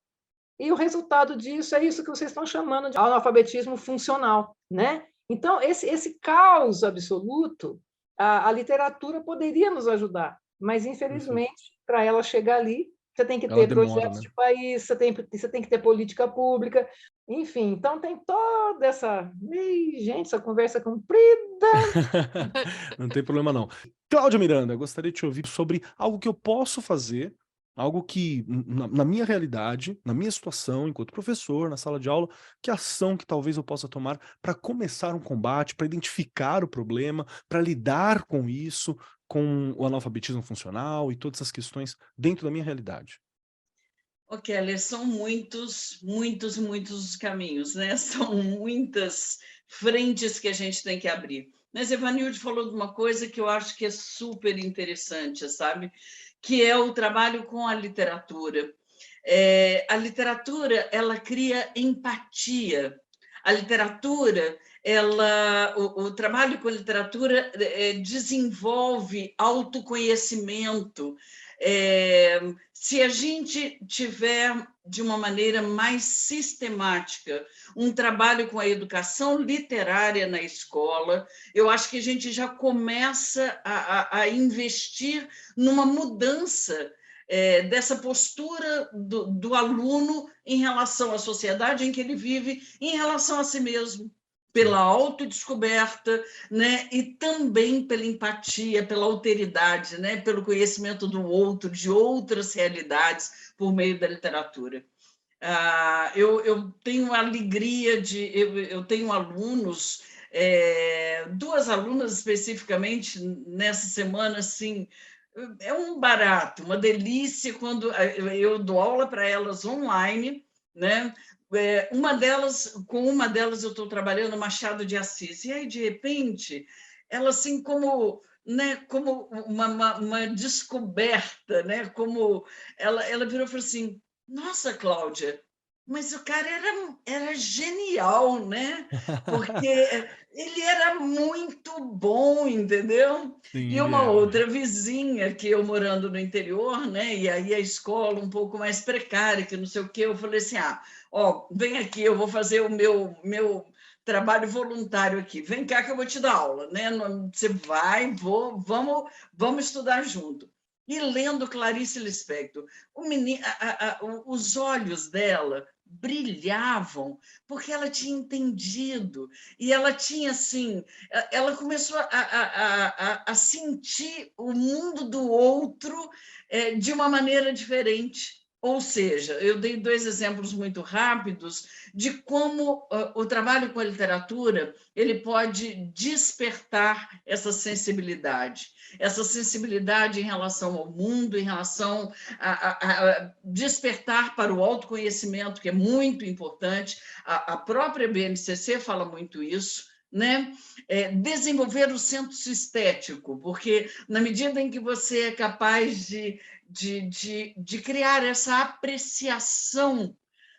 e o resultado disso é isso que vocês estão chamando de analfabetismo funcional, né? Então, esse caos absoluto, a literatura poderia nos ajudar, mas, infelizmente, para ela chegar ali, você tem que ter projetos de país, você tem que ter política pública, enfim. Então, tem toda essa... gente, essa conversa comprida. Não tem problema, não. Cláudia Miranda, gostaria de te ouvir sobre algo que eu posso fazer, algo que, na minha realidade, na minha situação, enquanto professor, na sala de aula, que ação que talvez eu possa tomar para começar um combate, para identificar o problema, para lidar com isso, com o analfabetismo funcional e todas essas questões dentro da minha realidade. Kelly, são muitos os caminhos, né? São muitas frentes que a gente tem que abrir. Mas Evanilde falou de uma coisa que eu acho que é super interessante, sabe? Que é o trabalho com a literatura. A literatura, ela cria empatia. A literatura, o trabalho com a literatura desenvolve autoconhecimento. Se a gente tiver, de uma maneira mais sistemática, um trabalho com a educação literária na escola, eu acho que a gente já começa a investir numa mudança dessa postura do aluno em relação à sociedade em que ele vive, em relação a si mesmo, pela autodescoberta, né? E também pela empatia, pela alteridade, né? Pelo conhecimento do outro, de outras realidades, por meio da literatura. Eu tenho a alegria de... Eu tenho alunos, 2 alunas especificamente, nessa semana, assim, é um barato, uma delícia quando eu dou aula para elas online, né? Com uma delas eu estou trabalhando Machado de Assis, e aí, de repente, ela, assim, como, né, como uma descoberta, né? Como ela virou e falou assim: nossa, Cláudia, mas o cara era genial, né? Porque ele era muito bom, entendeu? Sim, E uma outra vizinha, que eu morando no interior, né? E aí a escola um pouco mais precária, que não sei o quê, eu falei assim: vem aqui, eu vou fazer o meu trabalho voluntário aqui, vem cá que eu vou te dar aula, né? Você vai, vamos estudar junto. E lendo Clarice Lispector, os olhos dela brilhavam, porque ela tinha entendido, e ela tinha, assim, ela começou a sentir o mundo do outro de uma maneira diferente. Ou seja, eu dei 2 exemplos muito rápidos de como o trabalho com a literatura ele pode despertar essa sensibilidade em relação ao mundo, em relação a despertar para o autoconhecimento, que é muito importante. A própria BNCC fala muito isso, né? Desenvolver o senso estético, porque na medida em que você é capaz de criar essa apreciação,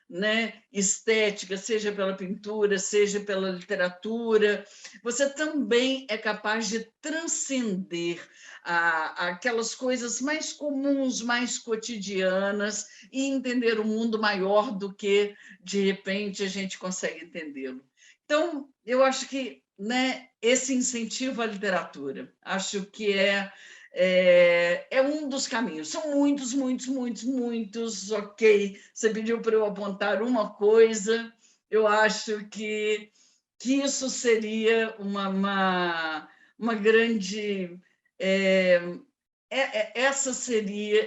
né, estética, seja pela pintura, seja pela literatura, você também é capaz de transcender aquelas coisas mais comuns, mais cotidianas, e entender o mundo maior do que, de repente, a gente consegue entendê-lo. Então, eu acho que, né, esse incentivo à literatura, acho que é um dos caminhos. São muitos, ok. Você pediu para eu apontar uma coisa, eu acho que isso seria uma grande...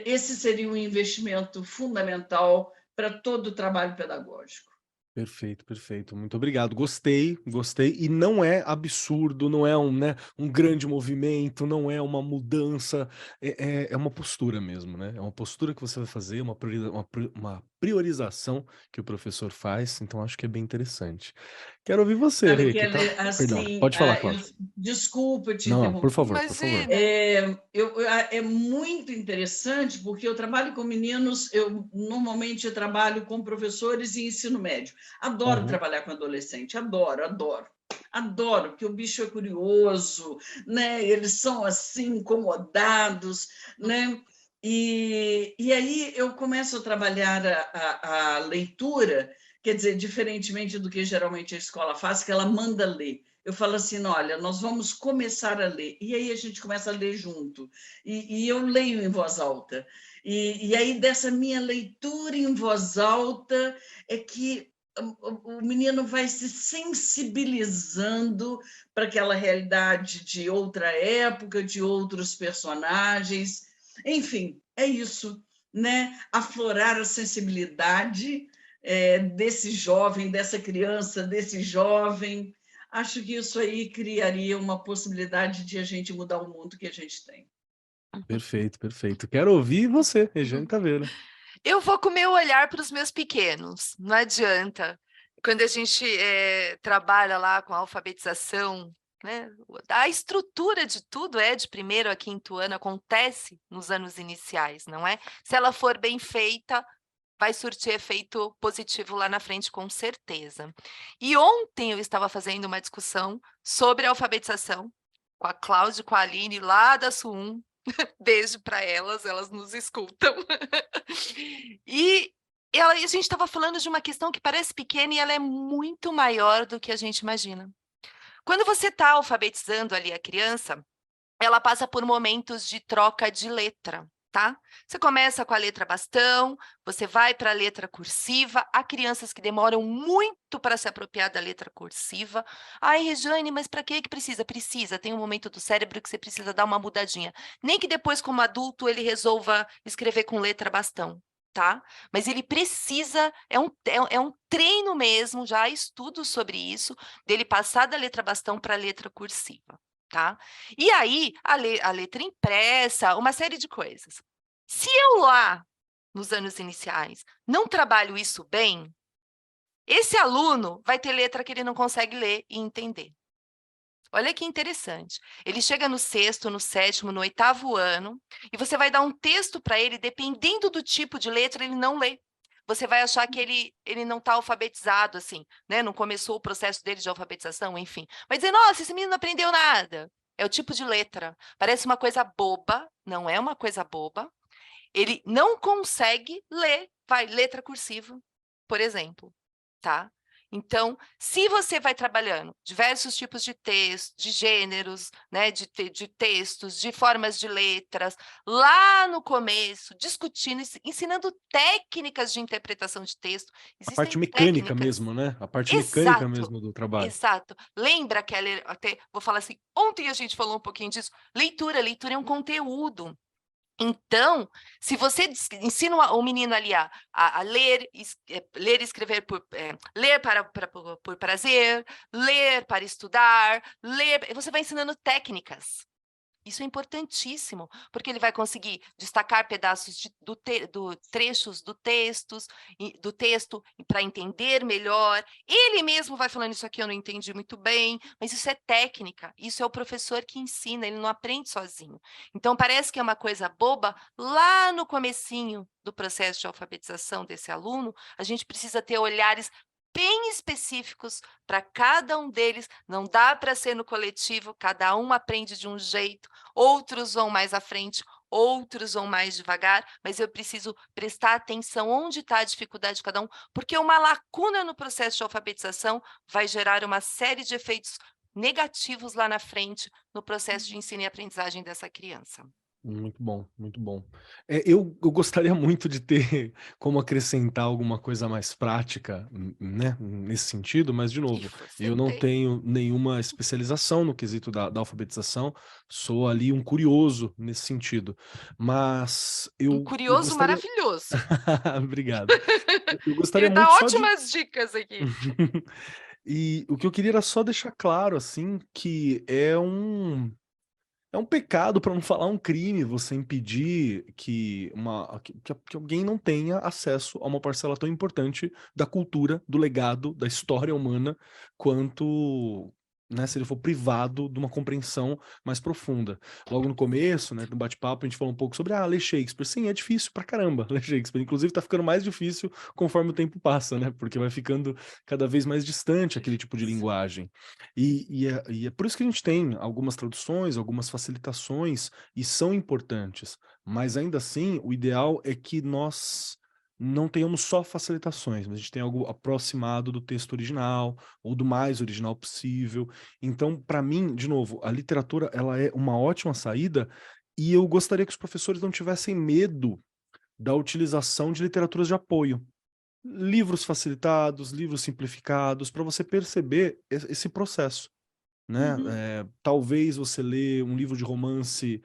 esse seria um investimento fundamental para todo o trabalho pedagógico. Perfeito, perfeito. Muito obrigado. Gostei. E não é absurdo, não é um grande movimento, não é uma mudança, é uma postura mesmo, né? É uma postura que você vai fazer, uma priorização que o professor faz, então acho que é bem interessante. Quero ouvir você, Sabe, Rê, que tá... Keller, Perdão, assim, pode falar, Cláudia. desculpa te Não, por interromper. favor, por favor. Imagina. É muito interessante, porque eu trabalho com meninos, normalmente eu trabalho com professores e ensino médio. Adoro trabalhar com adolescente, adoro, adoro. Adoro, porque o bicho é curioso, né? Eles são assim, incomodados, né? E aí eu começo a trabalhar a leitura, quer dizer, diferentemente do que geralmente a escola faz, que ela manda ler. Eu falo assim, olha, nós vamos começar a ler. E aí a gente começa a ler junto. E eu leio em voz alta. E aí, dessa minha leitura em voz alta, é que o menino vai se sensibilizando para aquela realidade de outra época, de outros personagens. Enfim, é isso, né? Aflorar a sensibilidade desse jovem, dessa criança, desse jovem. Acho que isso aí criaria uma possibilidade de a gente mudar o mundo que a gente tem. Perfeito, perfeito. Quero ouvir você, Regiane Taveira. Eu vou com o meu olhar para os meus pequenos, não adianta. Quando a gente trabalha lá com a alfabetização, né, a estrutura de tudo é de primeiro a quinto ano, acontece nos anos iniciais, não é? Se ela for bem feita, vai surtir efeito positivo lá na frente, com certeza. E ontem eu estava fazendo uma discussão sobre a alfabetização com a Cláudia e com a Aline, lá da SUUM. Beijo para elas nos escutam. E a gente estava falando de uma questão que parece pequena e ela é muito maior do que a gente imagina. Quando você está alfabetizando ali a criança, ela passa por momentos de troca de letra, tá? Você começa com a letra bastão, você vai para a letra cursiva. Há crianças que demoram muito para se apropriar da letra cursiva. Ai, Regiane, mas para que precisa? Precisa, tem um momento do cérebro que você precisa dar uma mudadinha. Nem que depois, como adulto, ele resolva escrever com letra bastão, tá? Mas ele precisa, é um treino mesmo, já há estudos sobre isso, dele passar da letra bastão para a letra cursiva. Tá? E aí, a letra impressa, uma série de coisas. Se eu lá, nos anos iniciais, não trabalho isso bem, esse aluno vai ter letra que ele não consegue ler e entender. Olha que interessante. Ele chega no sexto, no sétimo, no oitavo ano, e você vai dar um texto para ele, dependendo do tipo de letra, ele não lê. Você vai achar que ele não está alfabetizado, assim, né? Não começou o processo dele de alfabetização, enfim. Vai dizer, nossa, esse menino não aprendeu nada. É o tipo de letra. Parece uma coisa boba, não é uma coisa boba. Ele não consegue ler, letra cursiva, por exemplo, tá? Então, se você vai trabalhando diversos tipos de textos, de gêneros, né, de textos, de formas de letras, lá no começo, discutindo, ensinando técnicas de interpretação de texto, A parte existem mecânica técnicas. mesmo, né? A parte mecânica Exato, mesmo do trabalho. exato. Lembra que até vou falar assim, ontem a gente falou um pouquinho disso, leitura é um conteúdo. Então, se você ensina o menino ali a ler, ler e escrever ler por prazer, ler para estudar, você vai ensinando técnicas. Isso é importantíssimo, porque ele vai conseguir destacar pedaços trechos do texto para entender melhor. Ele mesmo vai falando, isso aqui eu não entendi muito bem, mas isso é técnica, isso é o professor que ensina, ele não aprende sozinho. Então, parece que é uma coisa boba, lá no comecinho do processo de alfabetização desse aluno, a gente precisa ter olhares bem específicos para cada um deles, não dá para ser no coletivo, cada um aprende de um jeito, outros vão mais à frente, outros vão mais devagar, mas eu preciso prestar atenção onde está a dificuldade de cada um, porque uma lacuna no processo de alfabetização vai gerar uma série de efeitos negativos lá na frente no processo de ensino e aprendizagem dessa criança. Muito bom, muito bom. Eu gostaria muito de ter como acrescentar alguma coisa mais prática, né, nesse sentido, mas, de novo, eu não tenho nenhuma especialização no quesito da alfabetização, sou ali um curioso nesse sentido, mas Um curioso maravilhoso. Obrigado. Eu gostaria Ele dá muito só ótimas dicas aqui. E o que eu queria era só deixar claro, assim, que é um É um pecado, para não falar um crime, você impedir que alguém não tenha acesso a uma parcela tão importante da cultura, do legado, da história humana, quanto, né, se ele for privado de uma compreensão mais profunda. Logo no começo, né, no bate-papo, a gente falou um pouco sobre ler Shakespeare. Sim, é difícil pra caramba ler Shakespeare. Inclusive, tá ficando mais difícil conforme o tempo passa, né? Porque vai ficando cada vez mais distante aquele tipo de linguagem. E é por isso que a gente tem algumas traduções, algumas facilitações, e são importantes. Mas ainda assim, o ideal é que nós não tenhamos só facilitações, mas a gente tenha algo aproximado do texto original, ou do mais original possível. Então, para mim, de novo, a literatura ela é uma ótima saída, e eu gostaria que os professores não tivessem medo da utilização de literaturas de apoio. Livros facilitados, livros simplificados, para você perceber esse processo, né? Uhum. Talvez você lê um livro de romance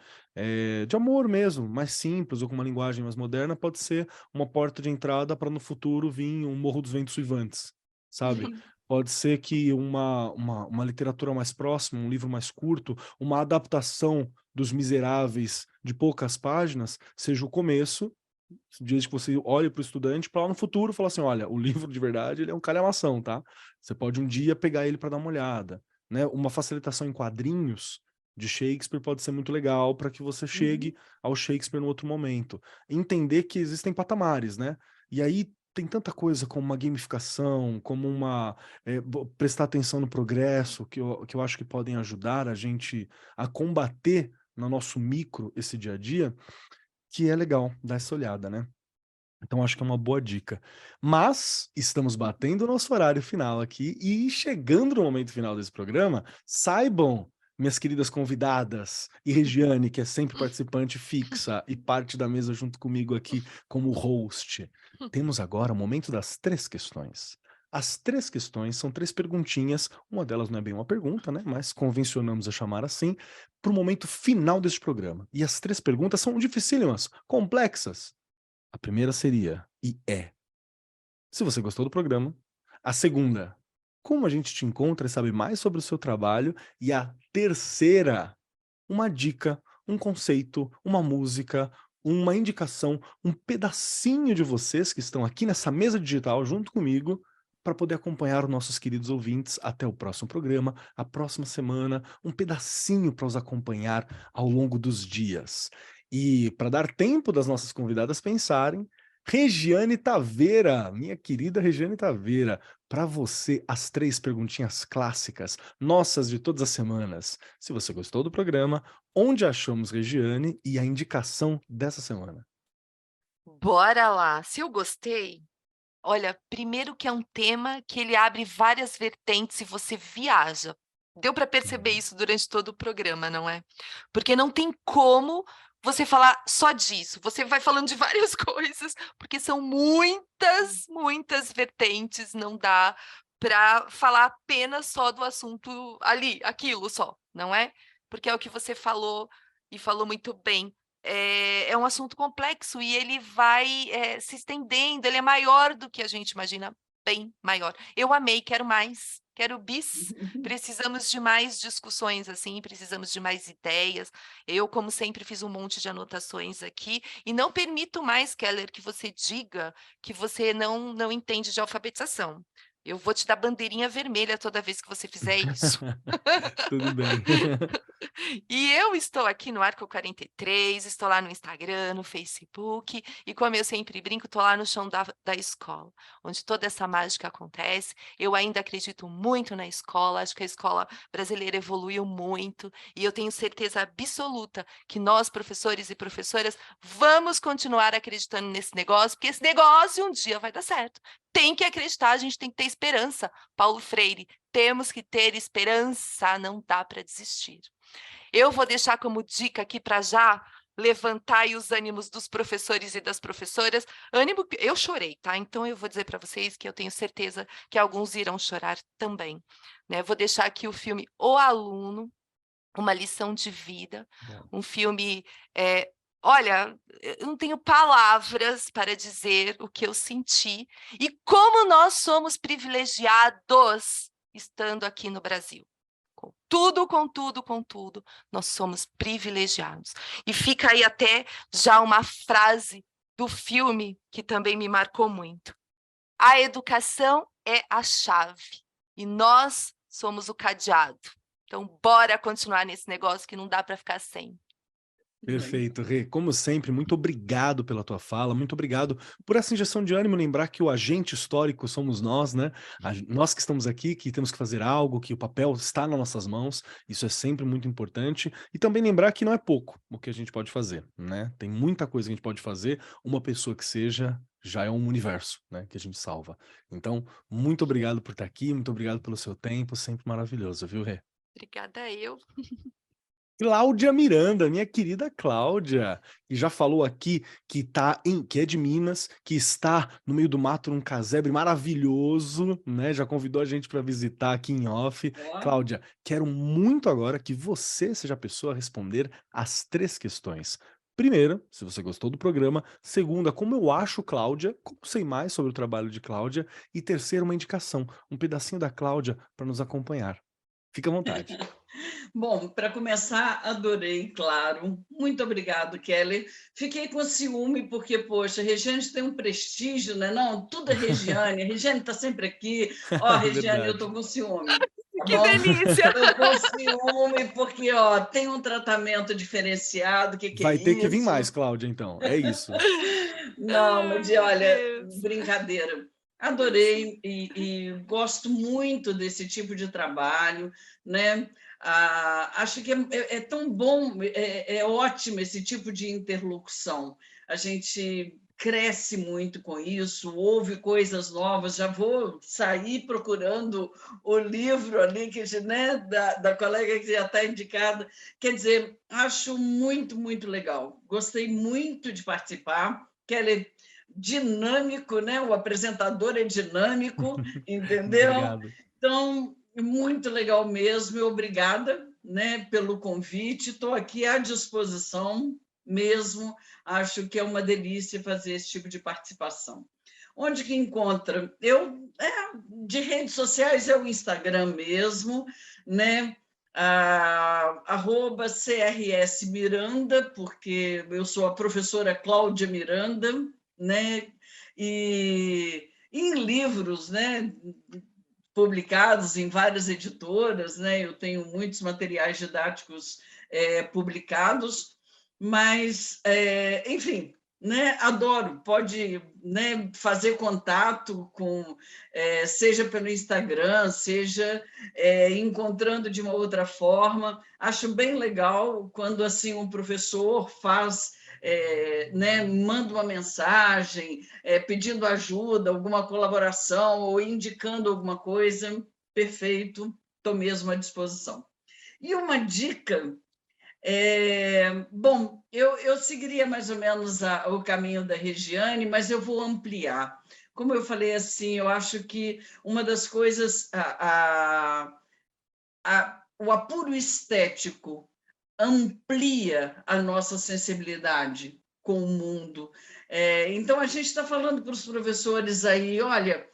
de amor mesmo, mais simples, ou com uma linguagem mais moderna, pode ser uma porta de entrada para no futuro vir um Morro dos Ventos Uivantes, sabe? Pode ser que uma literatura mais próxima, um livro mais curto, uma adaptação dos Miseráveis de poucas páginas, seja o começo, desde que você olhe para o estudante, para lá no futuro falar assim, olha, o livro de verdade ele é um calhamação, tá? Você pode um dia pegar ele para dar uma olhada, né? Uma facilitação em quadrinhos de Shakespeare pode ser muito legal para que você chegue ao Shakespeare no outro momento. Entender que existem patamares, né? E aí tem tanta coisa como uma gamificação, como prestar atenção no progresso, que eu acho que podem ajudar a gente a combater no nosso micro esse dia a dia, que é legal dar essa olhada, né? Então acho que é uma boa dica. Mas estamos batendo o nosso horário final aqui e chegando no momento final desse programa, saibam, minhas queridas convidadas, e Regiane, que é sempre participante fixa e parte da mesa junto comigo aqui como host, temos agora o momento das 3 questões. As 3 questões são 3 perguntinhas, uma delas não é bem uma pergunta, né? Mas convencionamos a chamar assim, para o momento final deste programa. E as 3 perguntas são dificílimas, complexas. A primeira seria, e se você gostou do programa. A segunda, como a gente te encontra e sabe mais sobre o seu trabalho. E a terceira, uma dica, um conceito, uma música, uma indicação, um pedacinho de vocês que estão aqui nessa mesa digital junto comigo para poder acompanhar os nossos queridos ouvintes até o próximo programa, a próxima semana, um pedacinho para os acompanhar ao longo dos dias. E para dar tempo das nossas convidadas pensarem, Regiane Taveira, minha querida Regiane Taveira, para você as 3 perguntinhas clássicas, nossas de todas as semanas. Se você gostou do programa, onde achamos Regiane e a indicação dessa semana? Bora lá. Se eu gostei, olha, primeiro que é um tema que ele abre várias vertentes e você viaja. Deu para perceber isso durante todo o programa, não é? Porque não tem como você falar só disso. Você vai falando de várias coisas, porque são muitas, muitas vertentes, não dá para falar apenas só do assunto ali, aquilo só, não é? Porque é o que você falou e falou muito bem. É um assunto complexo e ele vai se estendendo, ele é maior do que a gente imagina, bem maior. Eu amei, quero mais, quero bis. Precisamos de mais discussões assim, precisamos de mais ideias. Eu, como sempre, fiz um monte de anotações aqui e não permito mais, Keller, que você diga que você não entende de alfabetização. Eu vou te dar bandeirinha vermelha toda vez que você fizer isso. Tudo bem. E eu estou aqui no Arco 43, estou lá no Instagram, no Facebook, e como eu sempre brinco, estou lá no chão da escola, onde toda essa mágica acontece. Eu ainda acredito muito na escola, acho que a escola brasileira evoluiu muito, e eu tenho certeza absoluta que nós, professores e professoras, vamos continuar acreditando nesse negócio, porque esse negócio um dia vai dar certo. Tem que acreditar, a gente tem que ter esperança. Paulo Freire, temos que ter esperança, não dá para desistir. Eu vou deixar como dica aqui para já levantar aí os ânimos dos professores e das professoras. Ânimo, eu chorei, tá? Então eu vou dizer para vocês que eu tenho certeza que alguns irão chorar também, né? Vou deixar aqui o filme O Aluno, uma lição de vida, um filme, olha, eu não tenho palavras para dizer o que eu senti e como nós somos privilegiados estando aqui no Brasil. com tudo, nós somos privilegiados. E fica aí até já uma frase do filme que também me marcou muito. A educação é a chave e nós somos o cadeado. Então, bora continuar nesse negócio que não dá para ficar sem. Perfeito, Rê. Como sempre, muito obrigado pela tua fala, muito obrigado por essa injeção de ânimo, lembrar que o agente histórico somos nós, né? Nós que estamos aqui, que temos que fazer algo, que o papel está nas nossas mãos, isso é sempre muito importante. E também lembrar que não é pouco o que a gente pode fazer, né? Tem muita coisa que a gente pode fazer, uma pessoa que seja, já é um universo, né? Que a gente salva. Então, muito obrigado por estar aqui, muito obrigado pelo seu tempo, sempre maravilhoso, viu, Rê? Obrigada eu. Cláudia Miranda, minha querida Cláudia, que já falou aqui que é de Minas, que está no meio do mato num casebre maravilhoso, né? Já convidou a gente para visitar aqui em off. Cláudia, quero muito agora que você seja a pessoa a responder as 3 questões. Primeira, se você gostou do programa. Segunda, como eu acho Cláudia, como sei mais sobre o trabalho de Cláudia. E terceira, uma indicação, um pedacinho da Cláudia para nos acompanhar. Fica à vontade. Bom, para começar, adorei, claro. Muito obrigado, Kelly. Fiquei com ciúme, porque, poxa, a Regiane tem um prestígio, né? Não, tudo é Regiane. A Regiane está sempre aqui. Ó, Regiane, eu estou com ciúme. Tá Que bom? delícia! Estou com ciúme, porque ó, tem um tratamento diferenciado. Que Vai é ter que vir isso? mais, Cláudia, então. É isso. Não, mas olha, Deus. brincadeira. Adorei e gosto muito desse tipo de trabalho, né? Acho que é tão bom, é ótimo esse tipo de interlocução. A gente cresce muito com isso, ouve coisas novas. Já vou sair procurando o livro ali que, né, da colega que já está indicada. Quer dizer, acho muito, muito legal. Gostei muito de participar. Kelly, dinâmico, né? O apresentador é dinâmico, entendeu? Obrigado. Então, muito legal mesmo. Obrigada, né, pelo convite. Estou aqui à disposição mesmo. Acho que é uma delícia fazer esse tipo de participação. Onde que encontra? De redes sociais é o Instagram mesmo, né? @CRS Miranda, porque eu sou a professora Cláudia Miranda, né? E em livros, né, publicados em várias editoras, né? Eu tenho muitos materiais didáticos publicados, mas, enfim, né? Adoro, pode, né, fazer contato com, seja pelo Instagram, seja encontrando de uma outra forma. Acho bem legal quando assim um professor faz, né, manda uma mensagem pedindo ajuda, alguma colaboração ou indicando alguma coisa. Perfeito, estou mesmo à disposição. E uma dica, bom, eu seguiria mais ou menos o caminho da Regiane, mas eu vou ampliar. Como eu falei assim, eu acho que uma das coisas, o apuro estético amplia a nossa sensibilidade com o mundo. Então, a gente está falando para os professores aí, olha,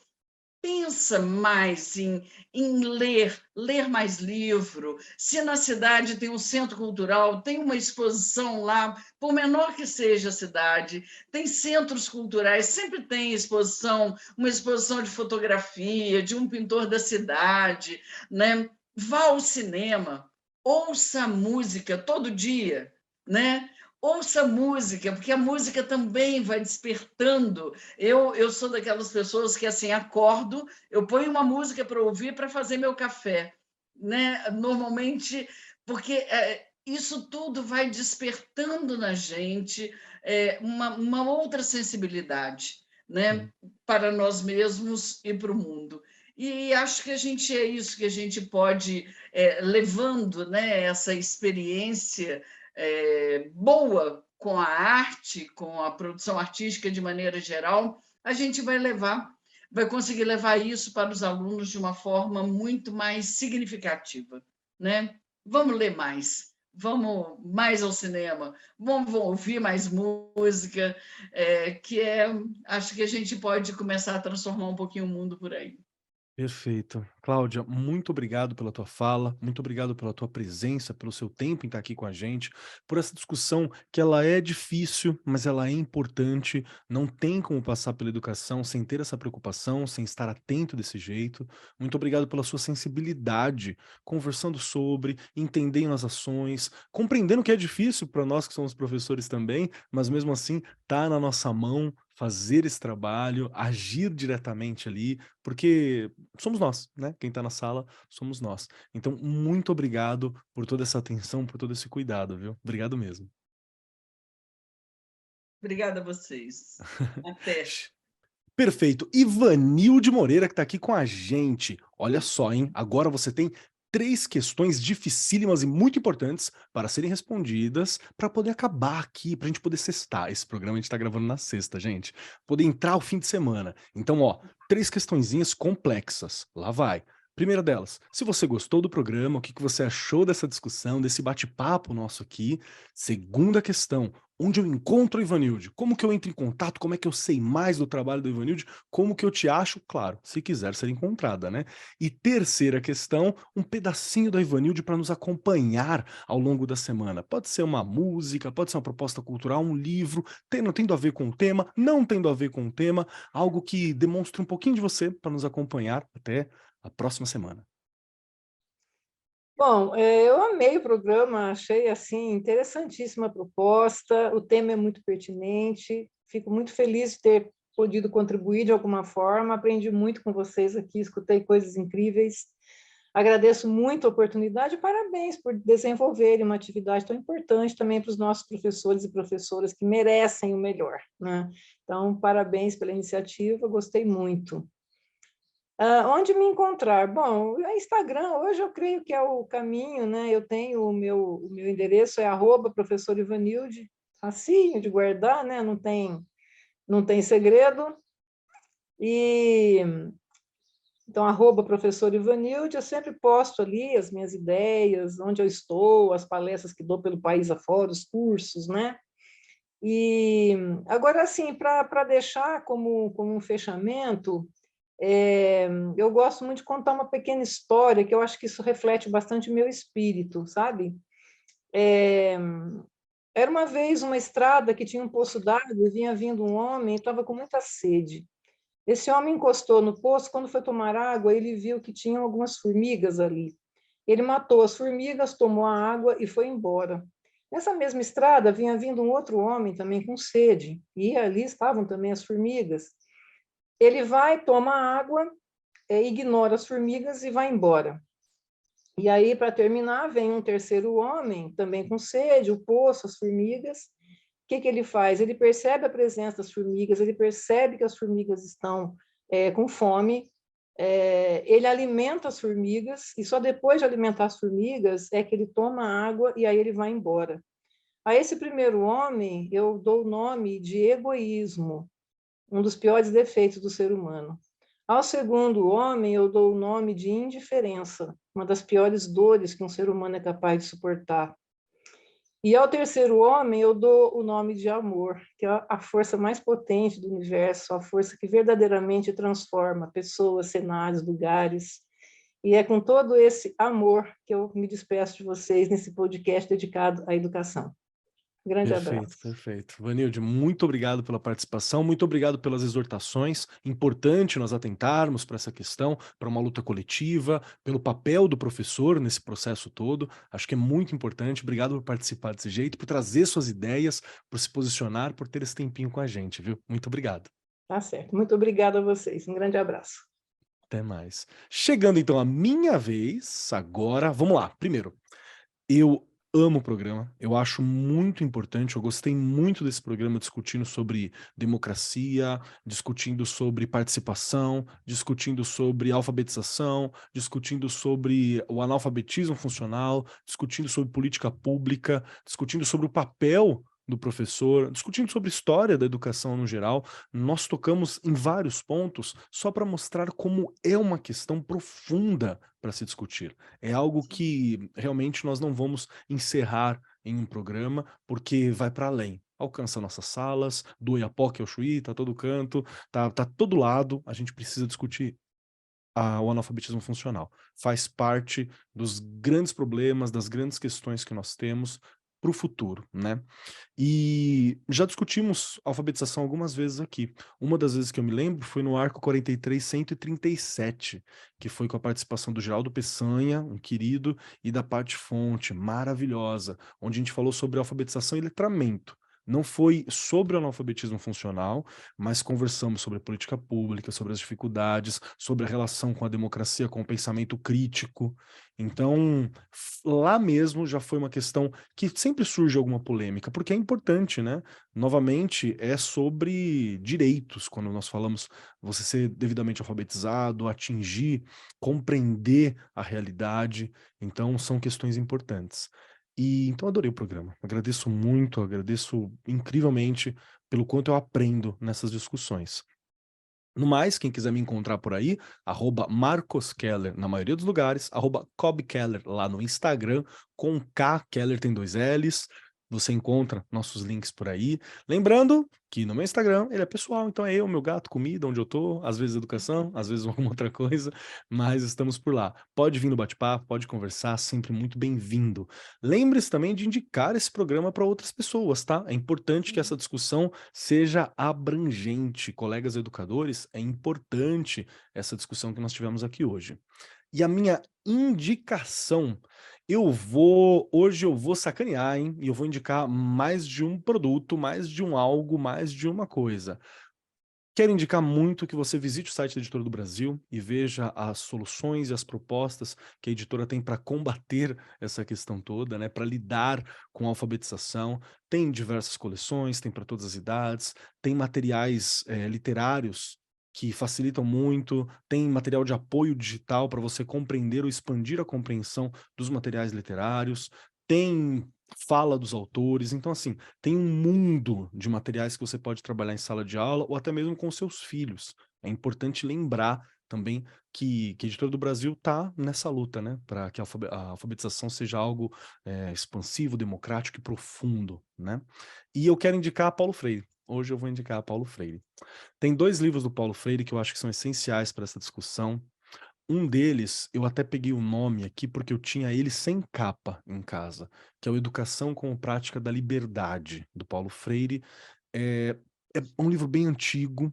pensa mais em ler mais livro. Se na cidade tem um centro cultural, tem uma exposição lá, por menor que seja a cidade, tem centros culturais, sempre tem exposição, uma exposição de fotografia, de um pintor da cidade, né? Vá ao cinema, ouça música todo dia, né? Ouça música, porque a música também vai despertando. Eu sou daquelas pessoas que assim acordo, eu ponho uma música para ouvir para fazer meu café, né? Normalmente, porque isso tudo vai despertando na gente uma outra sensibilidade, né? Para nós mesmos e para o mundo. E acho que é isso que a gente pode, levando, né, essa experiência boa com a arte, com a produção artística de maneira geral, a gente vai conseguir levar isso para os alunos de uma forma muito mais significativa, né? Vamos ler mais, vamos mais ao cinema, vamos ouvir mais música, acho que a gente pode começar a transformar um pouquinho o mundo por aí. Perfeito. Cláudia, muito obrigado pela tua fala, muito obrigado pela tua presença, pelo seu tempo em estar aqui com a gente, por essa discussão que ela é difícil, mas ela é importante. Não tem como passar pela educação sem ter essa preocupação, sem estar atento desse jeito. Muito obrigado pela sua sensibilidade, conversando sobre, entendendo as ações, compreendendo que é difícil para nós que somos professores também, mas mesmo assim tá na nossa mão fazer esse trabalho, agir diretamente ali, porque somos nós, né? Quem está na sala somos nós. Então, muito obrigado por toda essa atenção, por todo esse cuidado, viu? Obrigado mesmo. Obrigada a vocês. Até. Perfeito. Ivanilde Moreira, que está aqui com a gente. Olha só, hein? Agora você tem 3 questões dificílimas e muito importantes para serem respondidas, para poder acabar aqui, para a gente poder sextar. Esse programa a gente está gravando na sexta, gente. Poder entrar o fim de semana. Então, ó, 3 questõezinhas complexas. Lá vai. Primeira delas, se você gostou do programa, o que você achou dessa discussão, desse bate-papo nosso aqui? Segunda questão, onde eu encontro o Ivanilde? Como que eu entro em contato? Como é que eu sei mais do trabalho do Ivanilde? Como que eu te acho? Claro, se quiser ser encontrada, né? E terceira questão, um pedacinho da Ivanilde para nos acompanhar ao longo da semana. Pode ser uma música, pode ser uma proposta cultural, um livro, tendo a ver com o tema, não tendo a ver com o tema, algo que demonstre um pouquinho de você para nos acompanhar até a próxima semana. Bom, eu amei o programa, achei assim interessantíssima a proposta, o tema é muito pertinente, fico muito feliz de ter podido contribuir de alguma forma, aprendi muito com vocês aqui, escutei coisas incríveis, agradeço muito a oportunidade e parabéns por desenvolverem uma atividade tão importante também para os nossos professores e professoras que merecem o melhor, né? Então, parabéns pela iniciativa, gostei muito. Onde me encontrar? Bom, o Instagram, hoje eu creio que é o caminho, né? Eu tenho o meu endereço, é @professor Ivanilde, facinho de guardar, né? Não tem segredo. E, então, @professor Ivanilde, eu sempre posto ali as minhas ideias, onde eu estou, as palestras que dou pelo país afora, os cursos, né? E, agora, assim, para deixar como um fechamento, eu gosto muito de contar uma pequena história, que eu acho que isso reflete bastante o meu espírito, sabe? Era uma vez uma estrada que tinha um poço d'água e vinha vindo um homem e estava com muita sede. Esse homem encostou no poço, quando foi tomar água, ele viu que tinham algumas formigas ali. Ele matou as formigas, tomou a água e foi embora. Nessa mesma estrada vinha vindo um outro homem também com sede, e ali estavam também as formigas. Ele vai, toma a água, ignora as formigas e vai embora. E aí, para terminar, vem um terceiro homem, também com sede, o poço, as formigas. O que ele faz? Ele percebe a presença das formigas, ele percebe que as formigas estão com fome, ele alimenta as formigas, e só depois de alimentar as formigas é que ele toma água e aí ele vai embora. A esse primeiro homem, eu dou o nome de egoísmo, um dos piores defeitos do ser humano. Ao segundo homem, eu dou o nome de indiferença, uma das piores dores que um ser humano é capaz de suportar. E ao terceiro homem, eu dou o nome de amor, que é a força mais potente do universo, a força que verdadeiramente transforma pessoas, cenários, lugares. E é com todo esse amor que eu me despeço de vocês nesse podcast dedicado à educação. Grande Perfeito, abraço. perfeito. Vanilde, muito obrigado pela participação, muito obrigado pelas exortações. Importante nós atentarmos para essa questão, para uma luta coletiva, pelo papel do professor nesse processo todo. Acho que é muito importante. Obrigado por participar desse jeito, por trazer suas ideias, por se posicionar, por ter esse tempinho com a gente, viu? Muito obrigado. Tá certo. Muito obrigada a vocês. Um grande abraço. Até mais. Chegando então a minha vez, agora, vamos lá. Primeiro, eu amo o programa, eu acho muito importante, eu gostei muito desse programa discutindo sobre democracia, discutindo sobre participação, discutindo sobre alfabetização, discutindo sobre o analfabetismo funcional, discutindo sobre política pública, discutindo sobre o papel do professor, discutindo sobre história da educação no geral. Nós tocamos em vários pontos só para mostrar como é uma questão profunda para se discutir. É algo que realmente nós não vamos encerrar em um programa, porque vai para além. Alcança nossas salas, do Oiapoque ao Chuí, tá todo canto, tá todo lado, a gente precisa discutir. o analfabetismo funcional. Faz parte dos grandes problemas, das grandes questões que nós temos para o futuro, né? E já discutimos alfabetização algumas vezes aqui. Uma das vezes que eu me lembro foi no Arco 43.137, que foi com a participação do Geraldo Peçanha, um querido, e da Paty Fonte, maravilhosa, onde a gente falou sobre alfabetização e letramento. Não foi sobre o analfabetismo funcional, mas conversamos sobre a política pública, sobre as dificuldades, sobre a relação com a democracia, com o pensamento crítico. Então, lá mesmo já foi uma questão que sempre surge alguma polêmica, porque é importante, né? Novamente, é sobre direitos, quando nós falamos você ser devidamente alfabetizado, atingir, compreender a realidade. Então, são questões importantes. E então adorei o programa. Agradeço muito, agradeço incrivelmente pelo quanto eu aprendo nessas discussões. No mais, quem quiser me encontrar por aí, @MarcosKeller na maioria dos lugares, @CobKeller lá no Instagram, com K, Keller tem 2 L's. Você encontra nossos links por aí. Lembrando que no meu Instagram ele é pessoal, então é eu, meu gato, comida, onde eu tô, às vezes educação, às vezes alguma outra coisa, mas estamos por lá. Pode vir no bate-papo, pode conversar, sempre muito bem-vindo. Lembre-se também de indicar esse programa para outras pessoas, tá? É importante que essa discussão seja abrangente. Colegas educadores, é importante essa discussão que nós tivemos aqui hoje. E a minha indicação, hoje eu vou sacanear, hein? E eu vou indicar mais de um produto, mais de um algo, mais de uma coisa. Quero indicar muito que você visite o site da Editora do Brasil e veja as soluções e as propostas que a editora tem para combater essa questão toda, né? Para lidar com a alfabetização. Tem diversas coleções, tem para todas as idades, tem materiais literários que facilitam muito, tem material de apoio digital para você compreender ou expandir a compreensão dos materiais literários, tem fala dos autores, então assim, tem um mundo de materiais que você pode trabalhar em sala de aula ou até mesmo com seus filhos. É importante lembrar também que a Editora do Brasil está nessa luta, né, para que a alfabetização seja algo expansivo, democrático e profundo, né? E eu quero indicar Paulo Freire. Hoje eu vou indicar Paulo Freire. Tem 2 livros do Paulo Freire que eu acho que são essenciais para essa discussão. Um deles, eu até peguei o nome aqui porque eu tinha ele sem capa em casa, que é o Educação como Prática da Liberdade, do Paulo Freire. É um livro bem antigo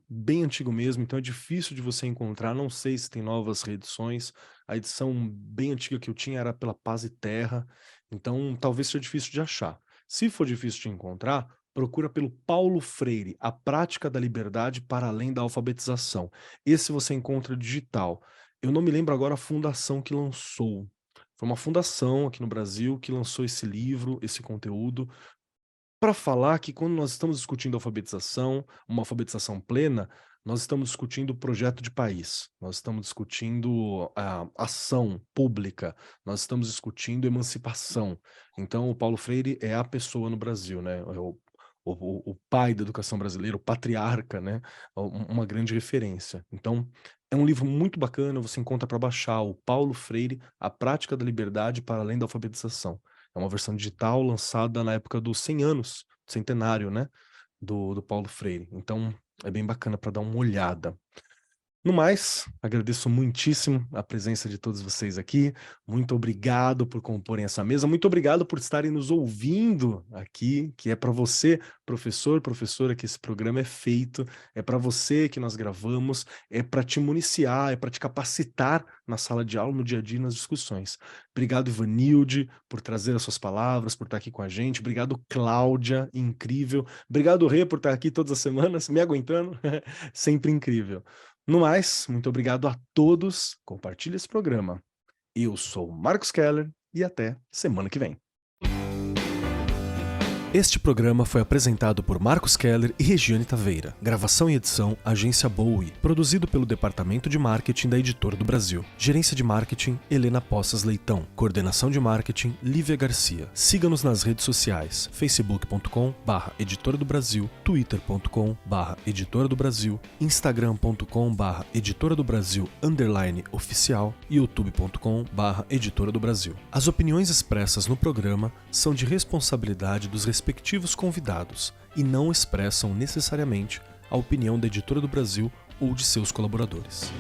mesmo, então é difícil de você encontrar, não sei se tem novas reedições. A edição bem antiga que eu tinha era pela Paz e Terra, então talvez seja difícil de achar. Se for difícil de encontrar, procura pelo Paulo Freire, A Prática da Liberdade para Além da Alfabetização. Esse você encontra digital. Eu não me lembro agora a fundação que lançou. Foi uma fundação aqui no Brasil que lançou esse livro, esse conteúdo, para falar que quando nós estamos discutindo alfabetização, uma alfabetização plena, nós estamos discutindo projeto de país, nós estamos discutindo ação pública, nós estamos discutindo emancipação. Então, o Paulo Freire é a pessoa no Brasil, né? É o pai da educação brasileira, o patriarca, né? Uma grande referência. Então, é um livro muito bacana, você encontra para baixar o Paulo Freire, A Prática da Liberdade para Além da Alfabetização. É uma versão digital lançada na época dos 100 anos, centenário, né? Do Paulo Freire. Então, é bem bacana para dar uma olhada. No mais, agradeço muitíssimo a presença de todos vocês aqui. Muito obrigado por comporem essa mesa. Muito obrigado por estarem nos ouvindo aqui, que é para você, professor, professora, que esse programa é feito. É para você que nós gravamos. É para te municiar, é para te capacitar na sala de aula, no dia a dia, nas discussões. Obrigado, Ivanilde, por trazer as suas palavras, por estar aqui com a gente. Obrigado, Cláudia, incrível. Obrigado, Rê, por estar aqui todas as semanas, me aguentando. Sempre incrível. No mais, muito obrigado a todos. Compartilhe esse programa. Eu sou Marcos Keller e até semana que vem. Este programa foi apresentado por Marcos Keller e Regiane Taveira. Gravação e edição, Agência Bowie. Produzido pelo Departamento de Marketing da Editora do Brasil. Gerência de Marketing, Helena Poças Leitão. Coordenação de Marketing, Lívia Garcia. Siga-nos nas redes sociais, facebook.com/Editora do Brasil, twitter.com/Editora do Brasil, instagram.com/Editora do Brasil _oficial e youtube.com/Editora do Brasil. As opiniões expressas no programa são de responsabilidade dos respectivos convidados e não expressam necessariamente a opinião da Editora do Brasil ou de seus colaboradores.